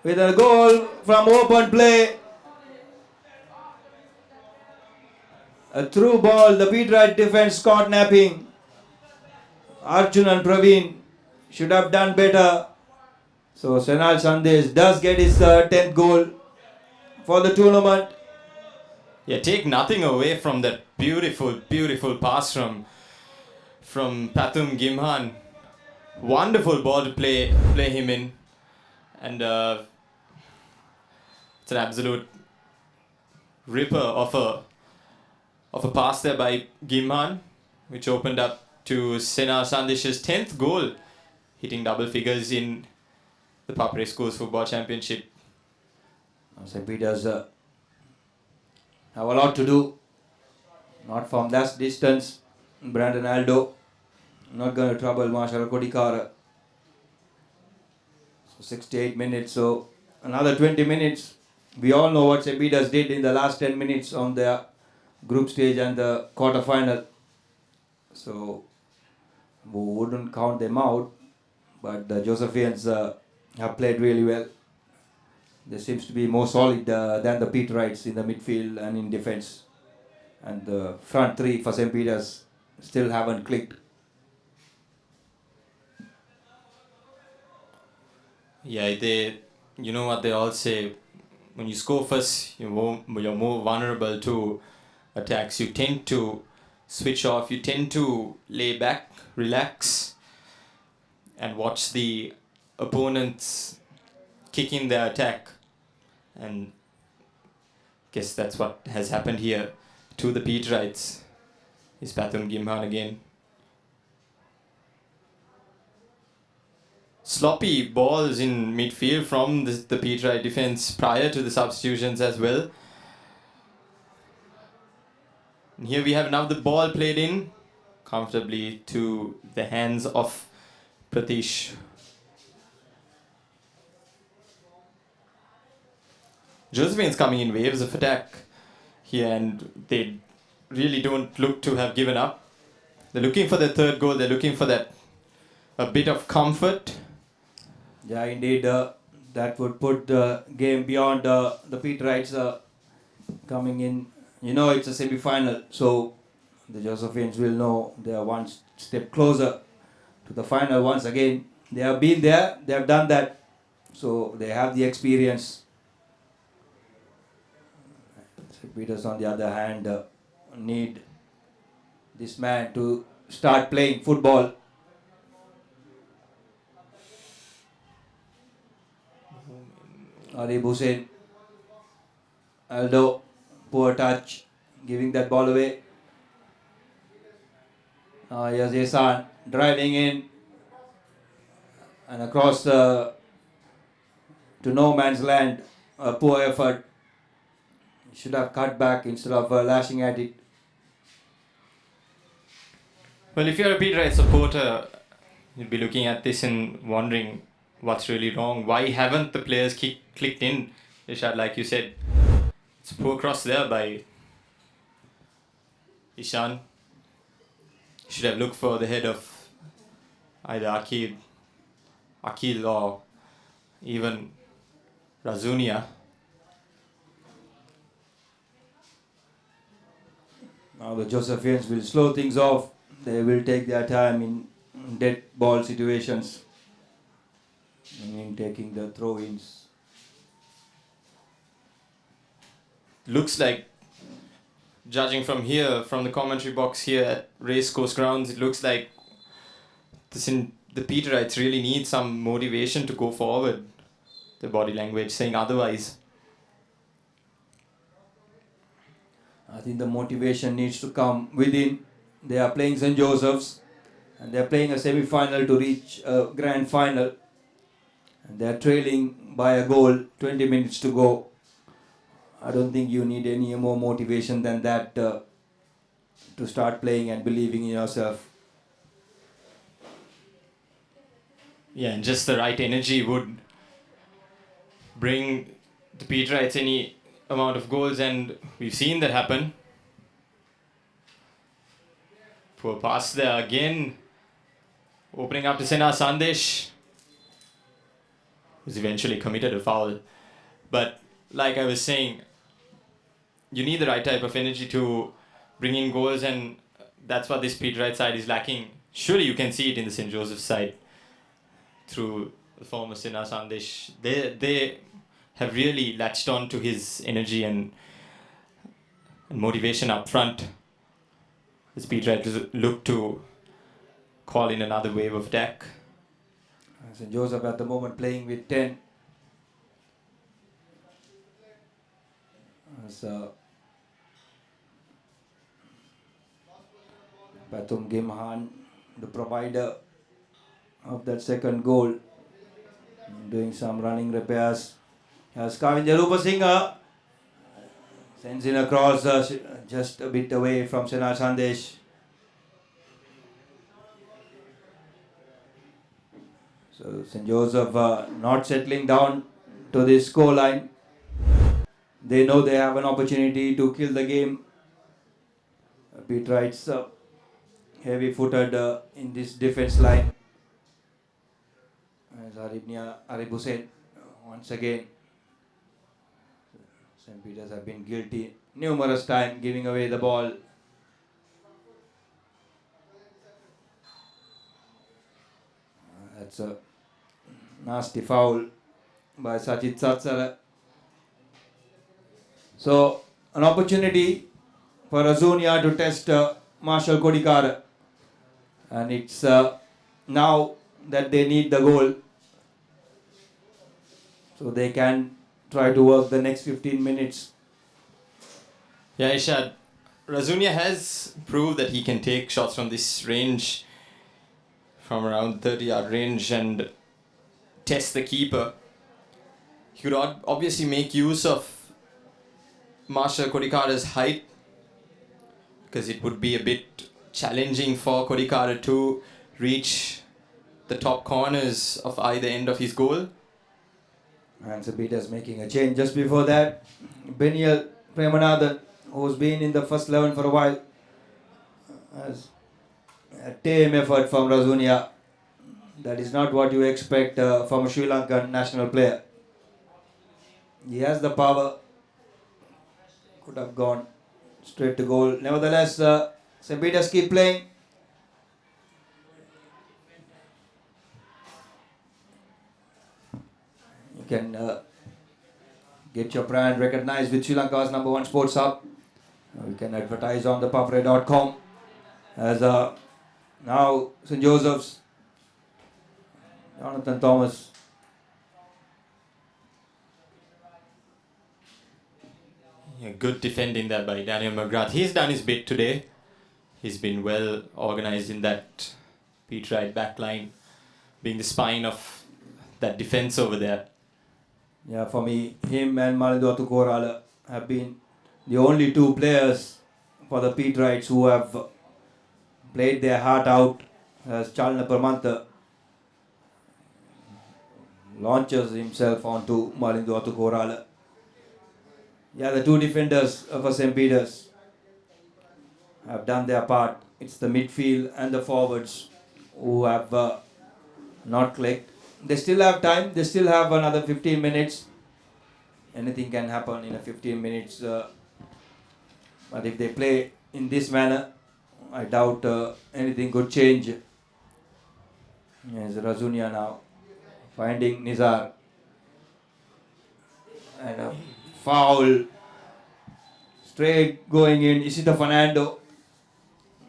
with a goal from open play. A through ball, the Peterite defense caught napping. Arjun and Praveen should have done better. So Senal Sandesh does get his 10th goal for the tournament. Yeah, take nothing away from that beautiful, beautiful pass from Pathum Gimhan. Wonderful ball to play him in. And it's an absolute ripper of a pass there by Gimhan, which opened up to Senal Sandesh's 10th goal, hitting double figures in the ThePapare Schools Football Championship. St. Peter's have a lot to do. Not from that distance. Brandon Aldo not going to trouble Marshall Kodikara. So 68 minutes. So another 20 minutes. We all know what St. Peter's did in the last 10 minutes on their group stage and the quarter final. So we wouldn't count them out. But the Josephians have played really well. They seems to be more solid than the Peterites in the midfield and in defense. And the front three for St. Peter's still haven't clicked. Yeah, you know what they all say, when you score first, you're more vulnerable to attacks. You tend to switch off, you tend to lay back, relax, and watch the opponents kick in their attack. And guess that's what has happened here to the Peterites. Is Pathum Gimhan again. Sloppy balls in midfield from the Peterite defense prior to the substitutions as well. And here we have now the ball played in comfortably to the hands of Pratish. Josephine's coming in waves of attack here, and they really don't look to have given up. They're looking for their third goal. They're looking for that a bit of comfort. Yeah, indeed, that would put the game beyond the Peterites coming in. You know, it's a semi-final, so the Josephians will know they are one step closer to the final once again. They have been there, they have done that, so they have the experience. St. Peters, on the other hand, need this man to start playing football. Arif Hussain, Aldo, poor touch, giving that ball away. Here's Ehsan driving in and across to no man's land. A poor effort. Should have cut back instead of lashing at it. Well, if you're a Peterite supporter, you'll be looking at this and wondering what's really wrong. Why haven't the players clicked in? Ishad, like you said, it's a poor cross there by Ishan. Should have looked for the head of either Akil or even Razunia. Now the Josephians will slow things off. They will take their time in dead ball situations and in taking the throw-ins. Looks like, judging from here, from the commentary box here at Racecourse Grounds, it looks like the Peterites really need some motivation to go forward. The body language saying otherwise. I think the motivation needs to come within. They are playing St. Joseph's and they are playing a semi-final to reach a grand final. And they are trailing by a goal, 20 minutes to go. I don't think you need any more motivation than that to start playing and believing in yourself. Yeah, and just the right energy would bring the Peterites any amount of goals, and we've seen that happen. Poor pass there again. Opening up to Sena Sandesh, who's eventually committed a foul. But like I was saying, you need the right type of energy to bring in goals, and that's what this Peterite side is lacking. Surely you can see it in the St. Joseph side through the former Sena Sandesh. They have really latched on to his energy and motivation up front. This Peterite look to call in another wave of attack. St. Joseph at the moment playing with 10. As Patum Gimhan, the provider of that second goal, doing some running repairs. As Kavinja Rupasinghe sends in a cross just a bit away from Sena Sandesh. So St. Joseph not settling down to this score line. They know they have an opportunity to kill the game. Peterites heavy-footed in this defense line. As Arif Hussain once again. St. Peters have been guilty numerous times giving away the ball. That's a nasty foul by Sajid Satsara. So an opportunity for Azunia to test Marshall Kodikar, and it's now that they need the goal so they can try to work the next 15 minutes. Yeah, Ishad, Razunia has proved that he can take shots from this range, from around 30-yard range, and test the keeper. He could obviously make use of Marshall Kodikara's height, because it would be a bit challenging for Kodikara to reach the top corners of either end of his goal. And St. Peters making a change just before that. Beniel Premanathan, who's been in the first 11 for a while, has a tame effort from Razunia. That is not what you expect from a Sri Lankan national player. He has the power. Could have gone straight to goal. Nevertheless, St. Peters keep playing. You can get your brand recognized with Sri Lanka's #1 sports hub. You can advertise on ThePapare.com. As now St. Joseph's, Jonathan Thomas. Yeah, good defending there by Daniel McGrath. He's done his bit today. He's been well organised in that Pete Wright back line, being the spine of that defence over there. Yeah, for me, him and Malindu Atukorala have been the only two players for the Pete Wrights who have played their heart out. As Chalna Permanta launches himself onto Malindu Atukorala. Yeah, the two defenders for St. Peters have done their part. It's the midfield and the forwards who have not clicked. They still have time. They still have another 15 minutes. Anything can happen in a 15 minutes. But if they play in this manner, I doubt anything could change. Yes, Razunia now finding Nizar. And a foul. Straight going in. Isita Fernando.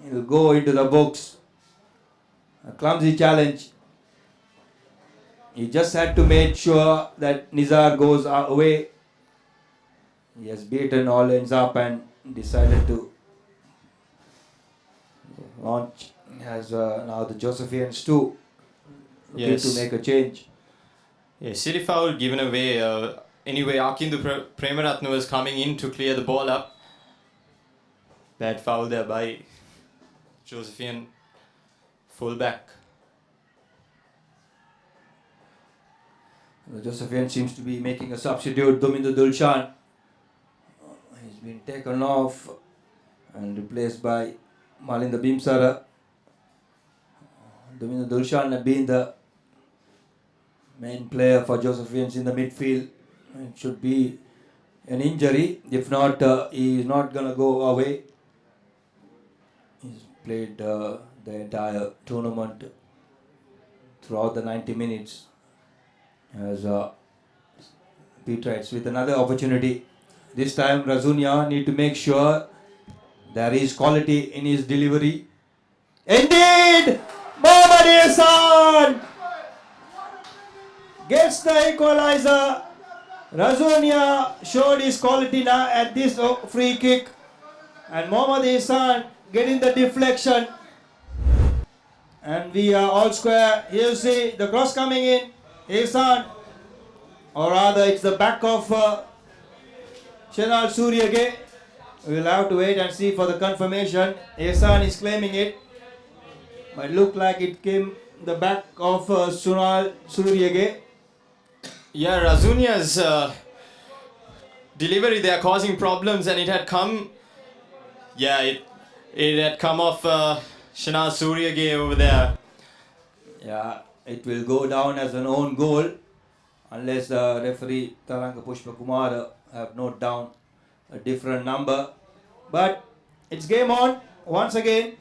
He'll go into the books. A clumsy challenge. He just had to make sure that Nizar goes away. He has beaten all ends up and decided to launch. Has now the Josephians too looking to make a change. Yeah, silly foul given away. Anyway, Akindu Premaratne was coming in to clear the ball up. Bad foul there by Josephian fullback. The Josephian seems to be making a substitute. Domindu Dulshan. He's been taken off and replaced by Malinda Bimsara. Domindu Dulshan has been the main player for Josephians in the midfield. It should be an injury. If not, he is not going to go away. He's played the entire tournament throughout the 90 minutes. As Pete Wrights with another opportunity. This time Razunia need to make sure there is quality in his delivery. Indeed! Mohammad Hassan gets the equalizer. Razunia showed his quality now at this free kick. And Mohammad Hassan getting the deflection. And we are all square. Here you see the cross coming in. Hassan, or rather it's the back of Shenal Suryage. We will have to wait and see for the confirmation. Hassan is claiming it, but it looked like it came the back of Sunal Suryage. Yeah, Razunia's delivery there causing problems, and it had come. Yeah, it had come off Shanaz Suryage over there. Yeah, it will go down as an own goal unless the referee Taranga Pushpa Kumar have noted down a different number. But it's game on once again.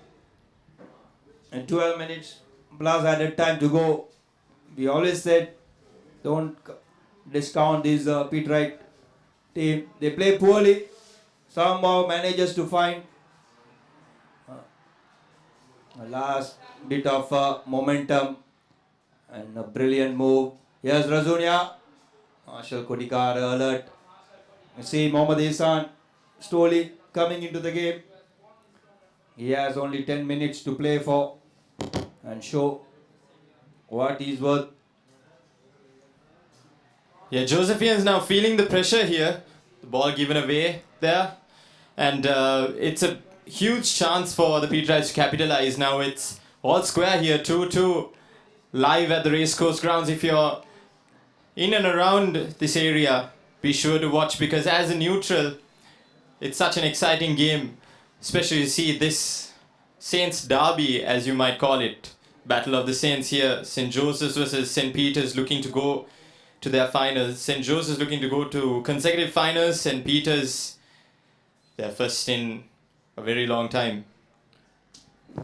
And 12 minutes plus added time to go. We always said don't discount this Pete Wright team. They play poorly. Somehow manages to find a last bit of momentum and a brilliant move. Here's Razunia. Marshall Kodikar alert. You see Mohammad Hassan slowly coming into the game. He has only 10 minutes to play for and show what he's worth. Yeah, Josephian's now feeling the pressure here. The ball given away there. And it's a huge chance for the Pete Wrights to capitalize. Now it's all square here, 2-2 live at the racecourse grounds. If you're in and around this area, be sure to watch, because as a neutral, it's such an exciting game, especially to see this Saints derby, as you might call it, Battle of the Saints here. St. Joseph's versus St. Peter's looking to go to their finals. St. Joseph's looking to go to consecutive finals. St. Peter's, their first in a very long time.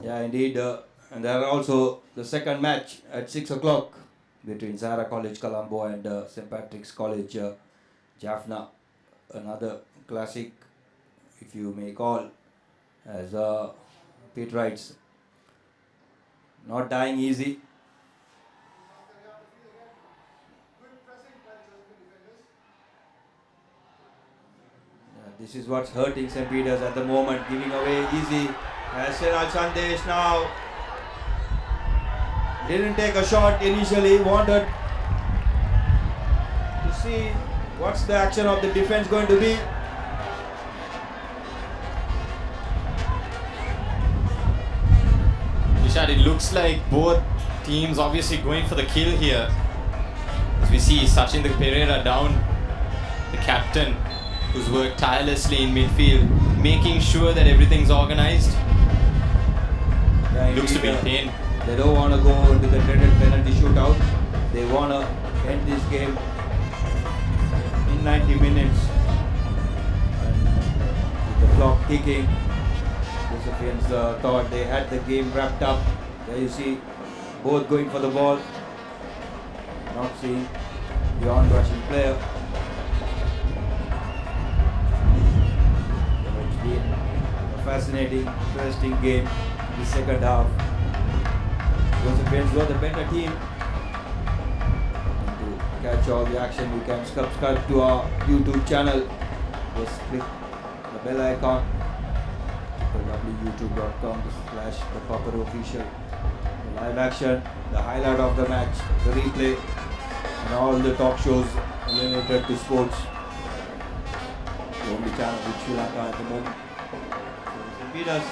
Yeah, indeed. And there are also the second match at 6 o'clock between Zara College Colombo and St. Patrick's College Jaffna. Another classic, if you may call, as Pete writes, not dying easy. This is what's hurting St. Peter's at the moment, giving away easy. As Shenal Chandesh now didn't take a shot initially, wanted to see what's the action of the defense going to be. Nishad, it looks like both teams obviously going for the kill here. As we see Sachin Pereira down, the captain, who's worked tirelessly in midfield, making sure that everything's organized. Yeah, Looks to be in indeed, pain. They don't want to go into the dreaded penalty shootout. They want to end this game in 90 minutes. And with the clock ticking, Josephines thought they had the game wrapped up. There you see both going for the ball. Not seeing the on-rushing player. So it's been a fascinating, interesting game in the second half. Josephines were the better team. And to catch all the action, you can subscribe to our YouTube channel. Just click the bell icon. www.youtube.com/ThePapare official. The live action, the highlight of the match, the replay, and all the talk shows related to sports. The only channel in Sri Lanka at the moment. So St. Peter's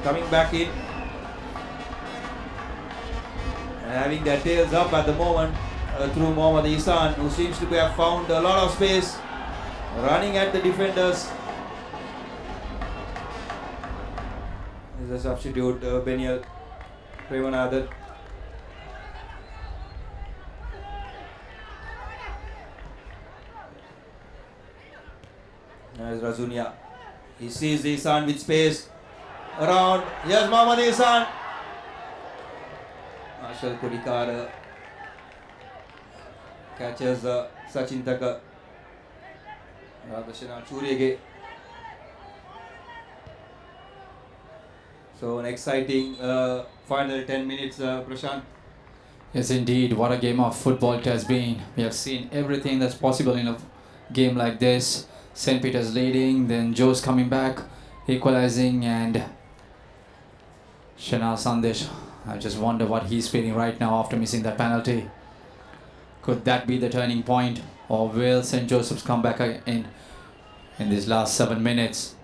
coming back in and having their tails up at the moment through Mohammad Isan, who seems to have found a lot of space, running at the defenders. Is a substitute, Benial Premanathan. There's Razunia. He sees Isan with space around. Here's Mohammad Isan. Marshall Kodikar catches Sachin Taka. Radhashana Churege. So an exciting final 10 minutes, Prashant. Yes, indeed. What a game of football it has been. We have seen everything that's possible in a game like this. St. Peter's leading, then Joe's coming back, equalizing, and Shenal Sandesh. I just wonder what he's feeling right now after missing that penalty. Could that be the turning point, or will St. Joseph's come back in these last 7 minutes?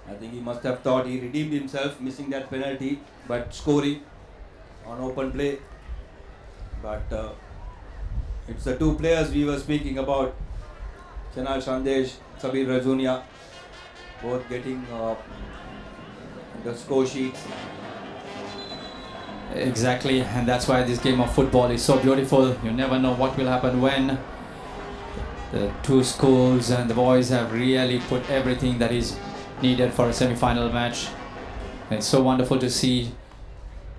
I think he must have thought he redeemed himself, missing that penalty, but scoring on open play. But it's the two players we were speaking about, Shenal Sandesh, Sabir Razunia, both getting the score sheets. Exactly, and that's why this game of football is so beautiful. You never know what will happen when. The two schools and the boys have really put everything that is needed for a semi-final match. It's so wonderful to see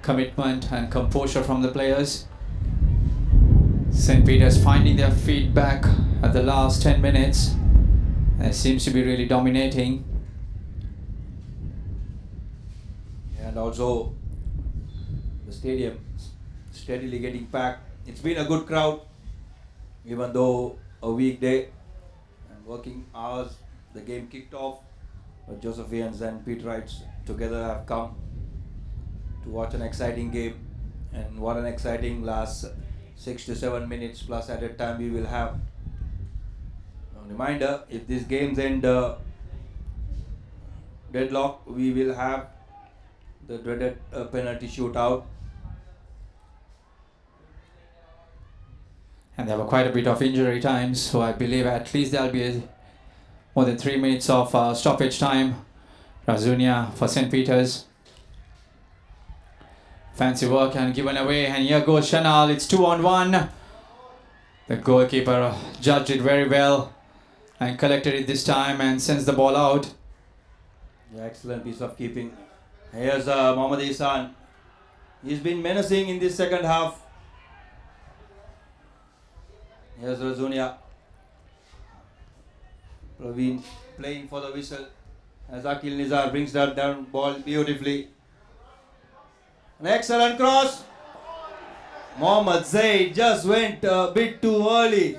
commitment and composure from the players. St. Peter's finding their feet back at the last 10 minutes. It seems to be really dominating. And also the stadium steadily getting packed. It's been a good crowd, even though a weekday and working hours. The game kicked off, but Josephians and Pete Wrights together have come to watch an exciting game. And what an exciting last 6 to 7 minutes plus added time we will have. A reminder, if these games end deadlock, we will have the dreaded penalty shootout. And there were quite a bit of injury time, so I believe at least there'll be more than 3 minutes of stoppage time. Razunia for St. Peter's. Fancy work and given away, and here goes Chanel. It's 2-on-1. The goalkeeper judged it very well and collected it this time and sends the ball out. Yeah, excellent piece of keeping. Here's Mohammad Ihsan. He's been menacing in this second half. Here's Razunia. Praveen playing for the whistle as Akil Nizar brings that down ball beautifully. An excellent cross. Mohammad Zaid just went a bit too early.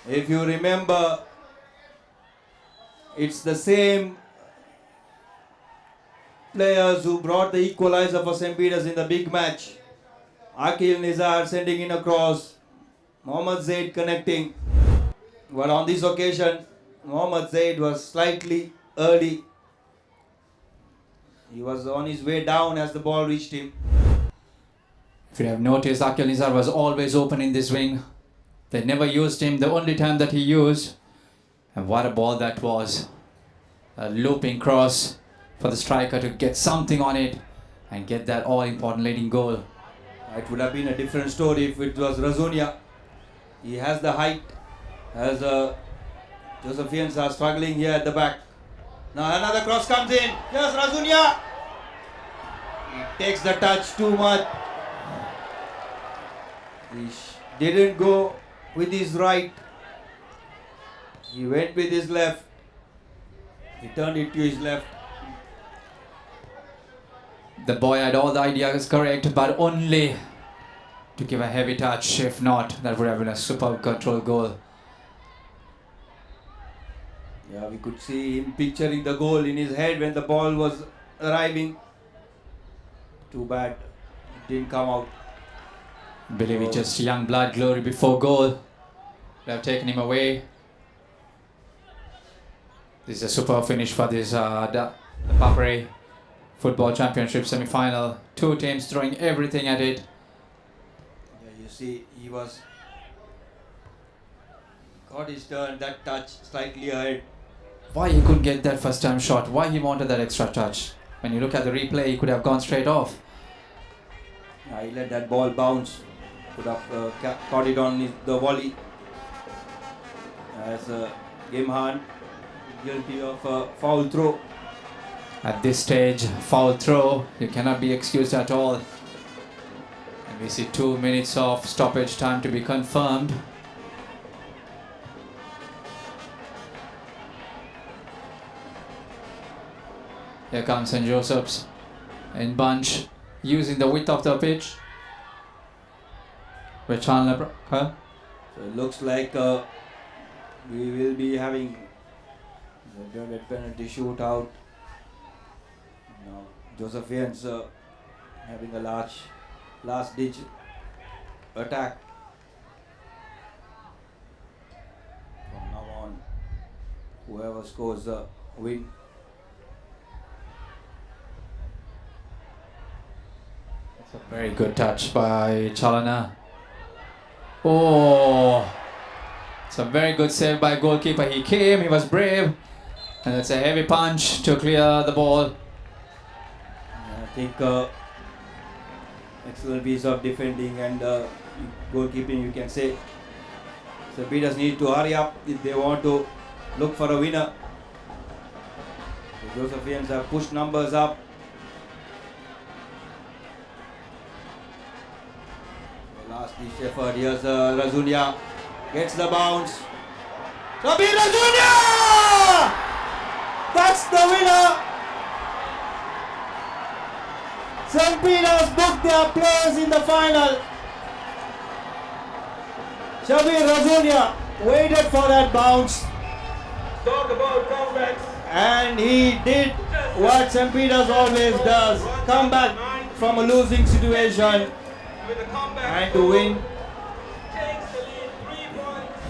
If you remember, it's the same players who brought the equalizer for St. Peter's in the big match. Akil Nizar sending in a cross. Mohammad Zaid connecting. But on this occasion, Mohammad Zaid was slightly early. He was on his way down as the ball reached him. If you have noticed, Akil Nizar was always open in this wing. They never used him. The only time that he used, and what a ball that was. A looping cross for the striker to get something on it and get that all-important leading goal. It would have been a different story if it was Razunia. He has the height, as Josephians are struggling here at the back. Now another cross comes in. Here's Razunia. He takes the touch too much. He didn't go with his right. He went with his left. He turned it to his left. The boy had all the ideas correct, but only to give a heavy touch. If not, that would have been a superb control goal. Yeah, we could see him picturing the goal in his head when the ball was arriving. Too bad it didn't come out. Believe it's just young blood, glory before goal. They have taken him away. This is a superb finish for this ThePapare Football Championship semi-final. Two teams throwing everything at it. Yeah, you see, he was got his turn, that touch slightly ahead. Why he couldn't get that first time shot? Why he wanted that extra touch? When you look at the replay, he could have gone straight off. Yeah, he let that ball bounce. Could have caught it on the volley. As Gimhan guilty of a foul throw. At this stage, foul throw, you cannot be excused at all. And we see 2 minutes of stoppage time to be confirmed. Here comes St. Joseph's in bunch, using the width of the pitch. With Chandler, So it looks like we will be having the penalty shootout. Now Josephians having a last ditch attack. From now on, whoever scores the win. That's a very good touch by Chalana. Oh, it's a very good save by goalkeeper. He came, he was brave, and it's a heavy punch to clear the ball. I think excellent piece of defending and goalkeeping, you can say. So Peters need to hurry up if they want to look for a winner. The Josephians have pushed numbers up. Last ditch effort. Here's Razunia. Gets the bounce. Sabir Razunia! That's the winner! St. Peter's booked their place in the final. Shabir Razunia waited for that bounce. Talk about comebacks. And he did what St. Peter's always does. Come back from a losing situation and to win.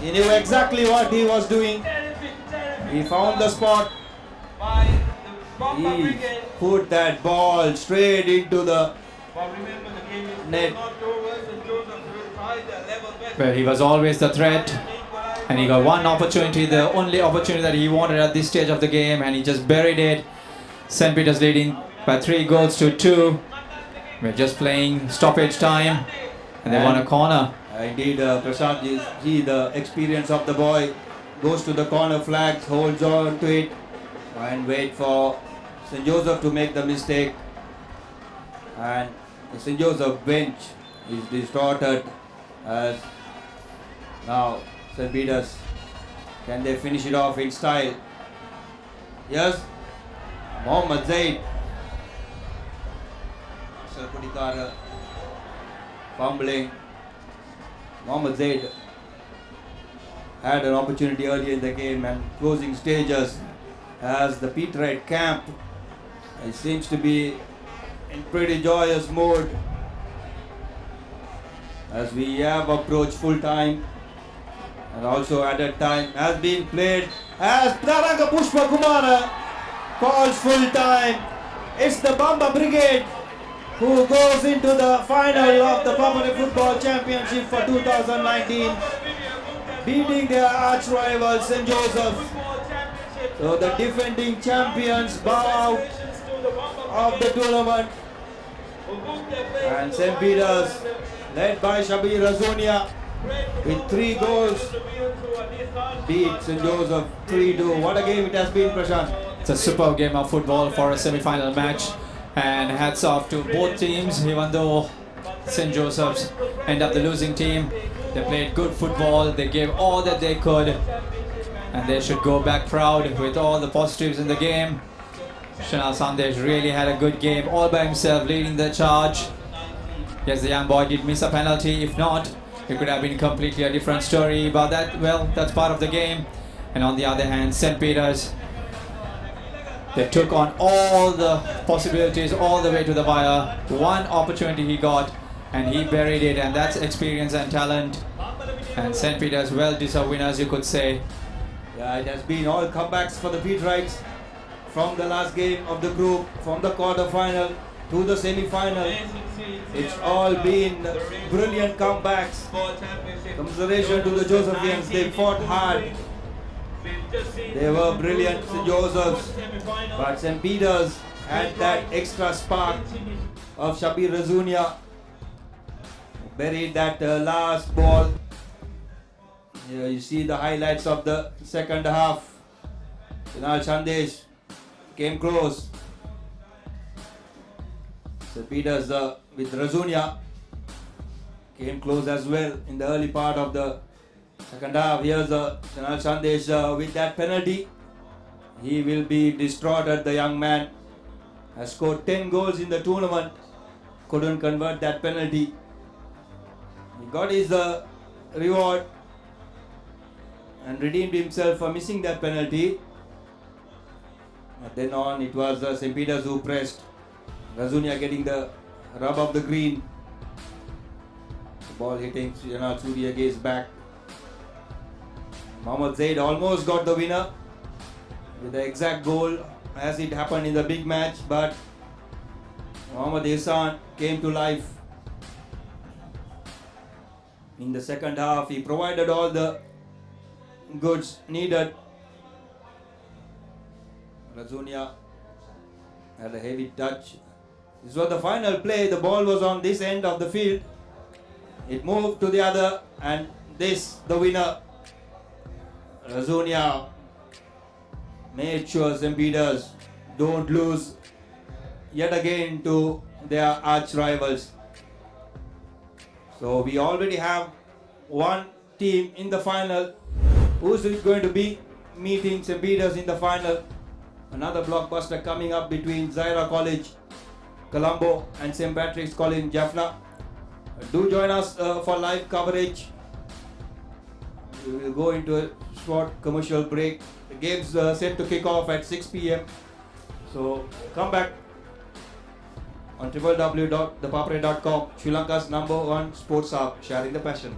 He knew exactly what he was doing. He found the spot. He put that ball straight into the net. Well, he was always the threat, and he got one opportunity, the only opportunity that he wanted at this stage of the game, and he just buried it. St. Peter's leading by 3-2. We're just playing stoppage time, and they won a corner. Indeed, Prashant, you see the experience of the boy. Goes to the corner flags, holds on to it, and wait for St. Joseph to make the mistake. And the St. Joseph bench is distorted as now St. Peter's. Can they finish it off in style? Yes, Mohammad Zaid. Sarpudikara fumbling. Mohammad Zaid had an opportunity earlier in the game and closing stages as the Peterite camp. It seems to be in pretty joyous mode as we have approached full time, and also added time has been played as Taranga Pushpa Kumara calls full time. It's the Bamba Brigade who goes into the final of the ThePapare Football Championship for 2019, beating their arch rival St. Joseph. So the defending champions bow out of the tournament, and St. Peter's, led by Shabir Razunia, with 3 goals, beat St. Joseph 3-2. What a game it has been, Prashant. It's a superb game of football for a semi-final match, and hats off to both teams. Even though St. Joseph's end up the losing team, they played good football, they gave all that they could, and they should go back proud with all the positives in the game. Shanal Sandesh really had a good game all by himself, leading the charge. Yes, the young boy did miss a penalty. If not, it could have been completely a different story, but that, well, that's part of the game. And on the other hand, St. Peter's, they took on all the possibilities all the way to the wire. One opportunity he got and he buried it, and that's experience and talent. And St. Peter's well-deserved winners, you could say. Yeah, it has been all comebacks for the Peterites from the last game of the group, from the quarter-final to the semi-final. It's all been brilliant comebacks. Commiseration to the Josephians, they fought hard. They were brilliant, St. Joseph's, but St. Peter's had that extra spark of Shabir Razunia. Buried that last ball. Here you see the highlights of the second half. Kunal Chandesh came close. St. Peter's with Razunia came close as well in the early part of the second half. Here's Kunal Chandesh with that penalty. He will be distraught. The young man has scored 10 goals in the tournament. Couldn't convert that penalty. He got his reward and redeemed himself for missing that penalty. But then on, it was St. Peter's who pressed. Razunia getting the rub of the green. The ball hitting Srijanal Surya Gaze back. Mohammad Zaid almost got the winner with the exact goal as it happened in the big match, but Mohammad Ihsan came to life. In the second half, he provided all the goods needed. Razunia had a heavy touch. This was the final play. The ball was on this end of the field. It moved to the other, and this, the winner. Razunia made sure St. Peter's don't lose yet again to their arch rivals. So we already have one team in the final. Who's going to be meeting St. Peter's in the final? Another blockbuster coming up between Zaira College, Colombo, and St. Patrick's College, Jaffna. Do join us for live coverage. We will go into a short commercial break. The game's set to kick off at 6 p.m. So come back on www.thepapare.com, Sri Lanka's #1 sports hub, sharing the passion.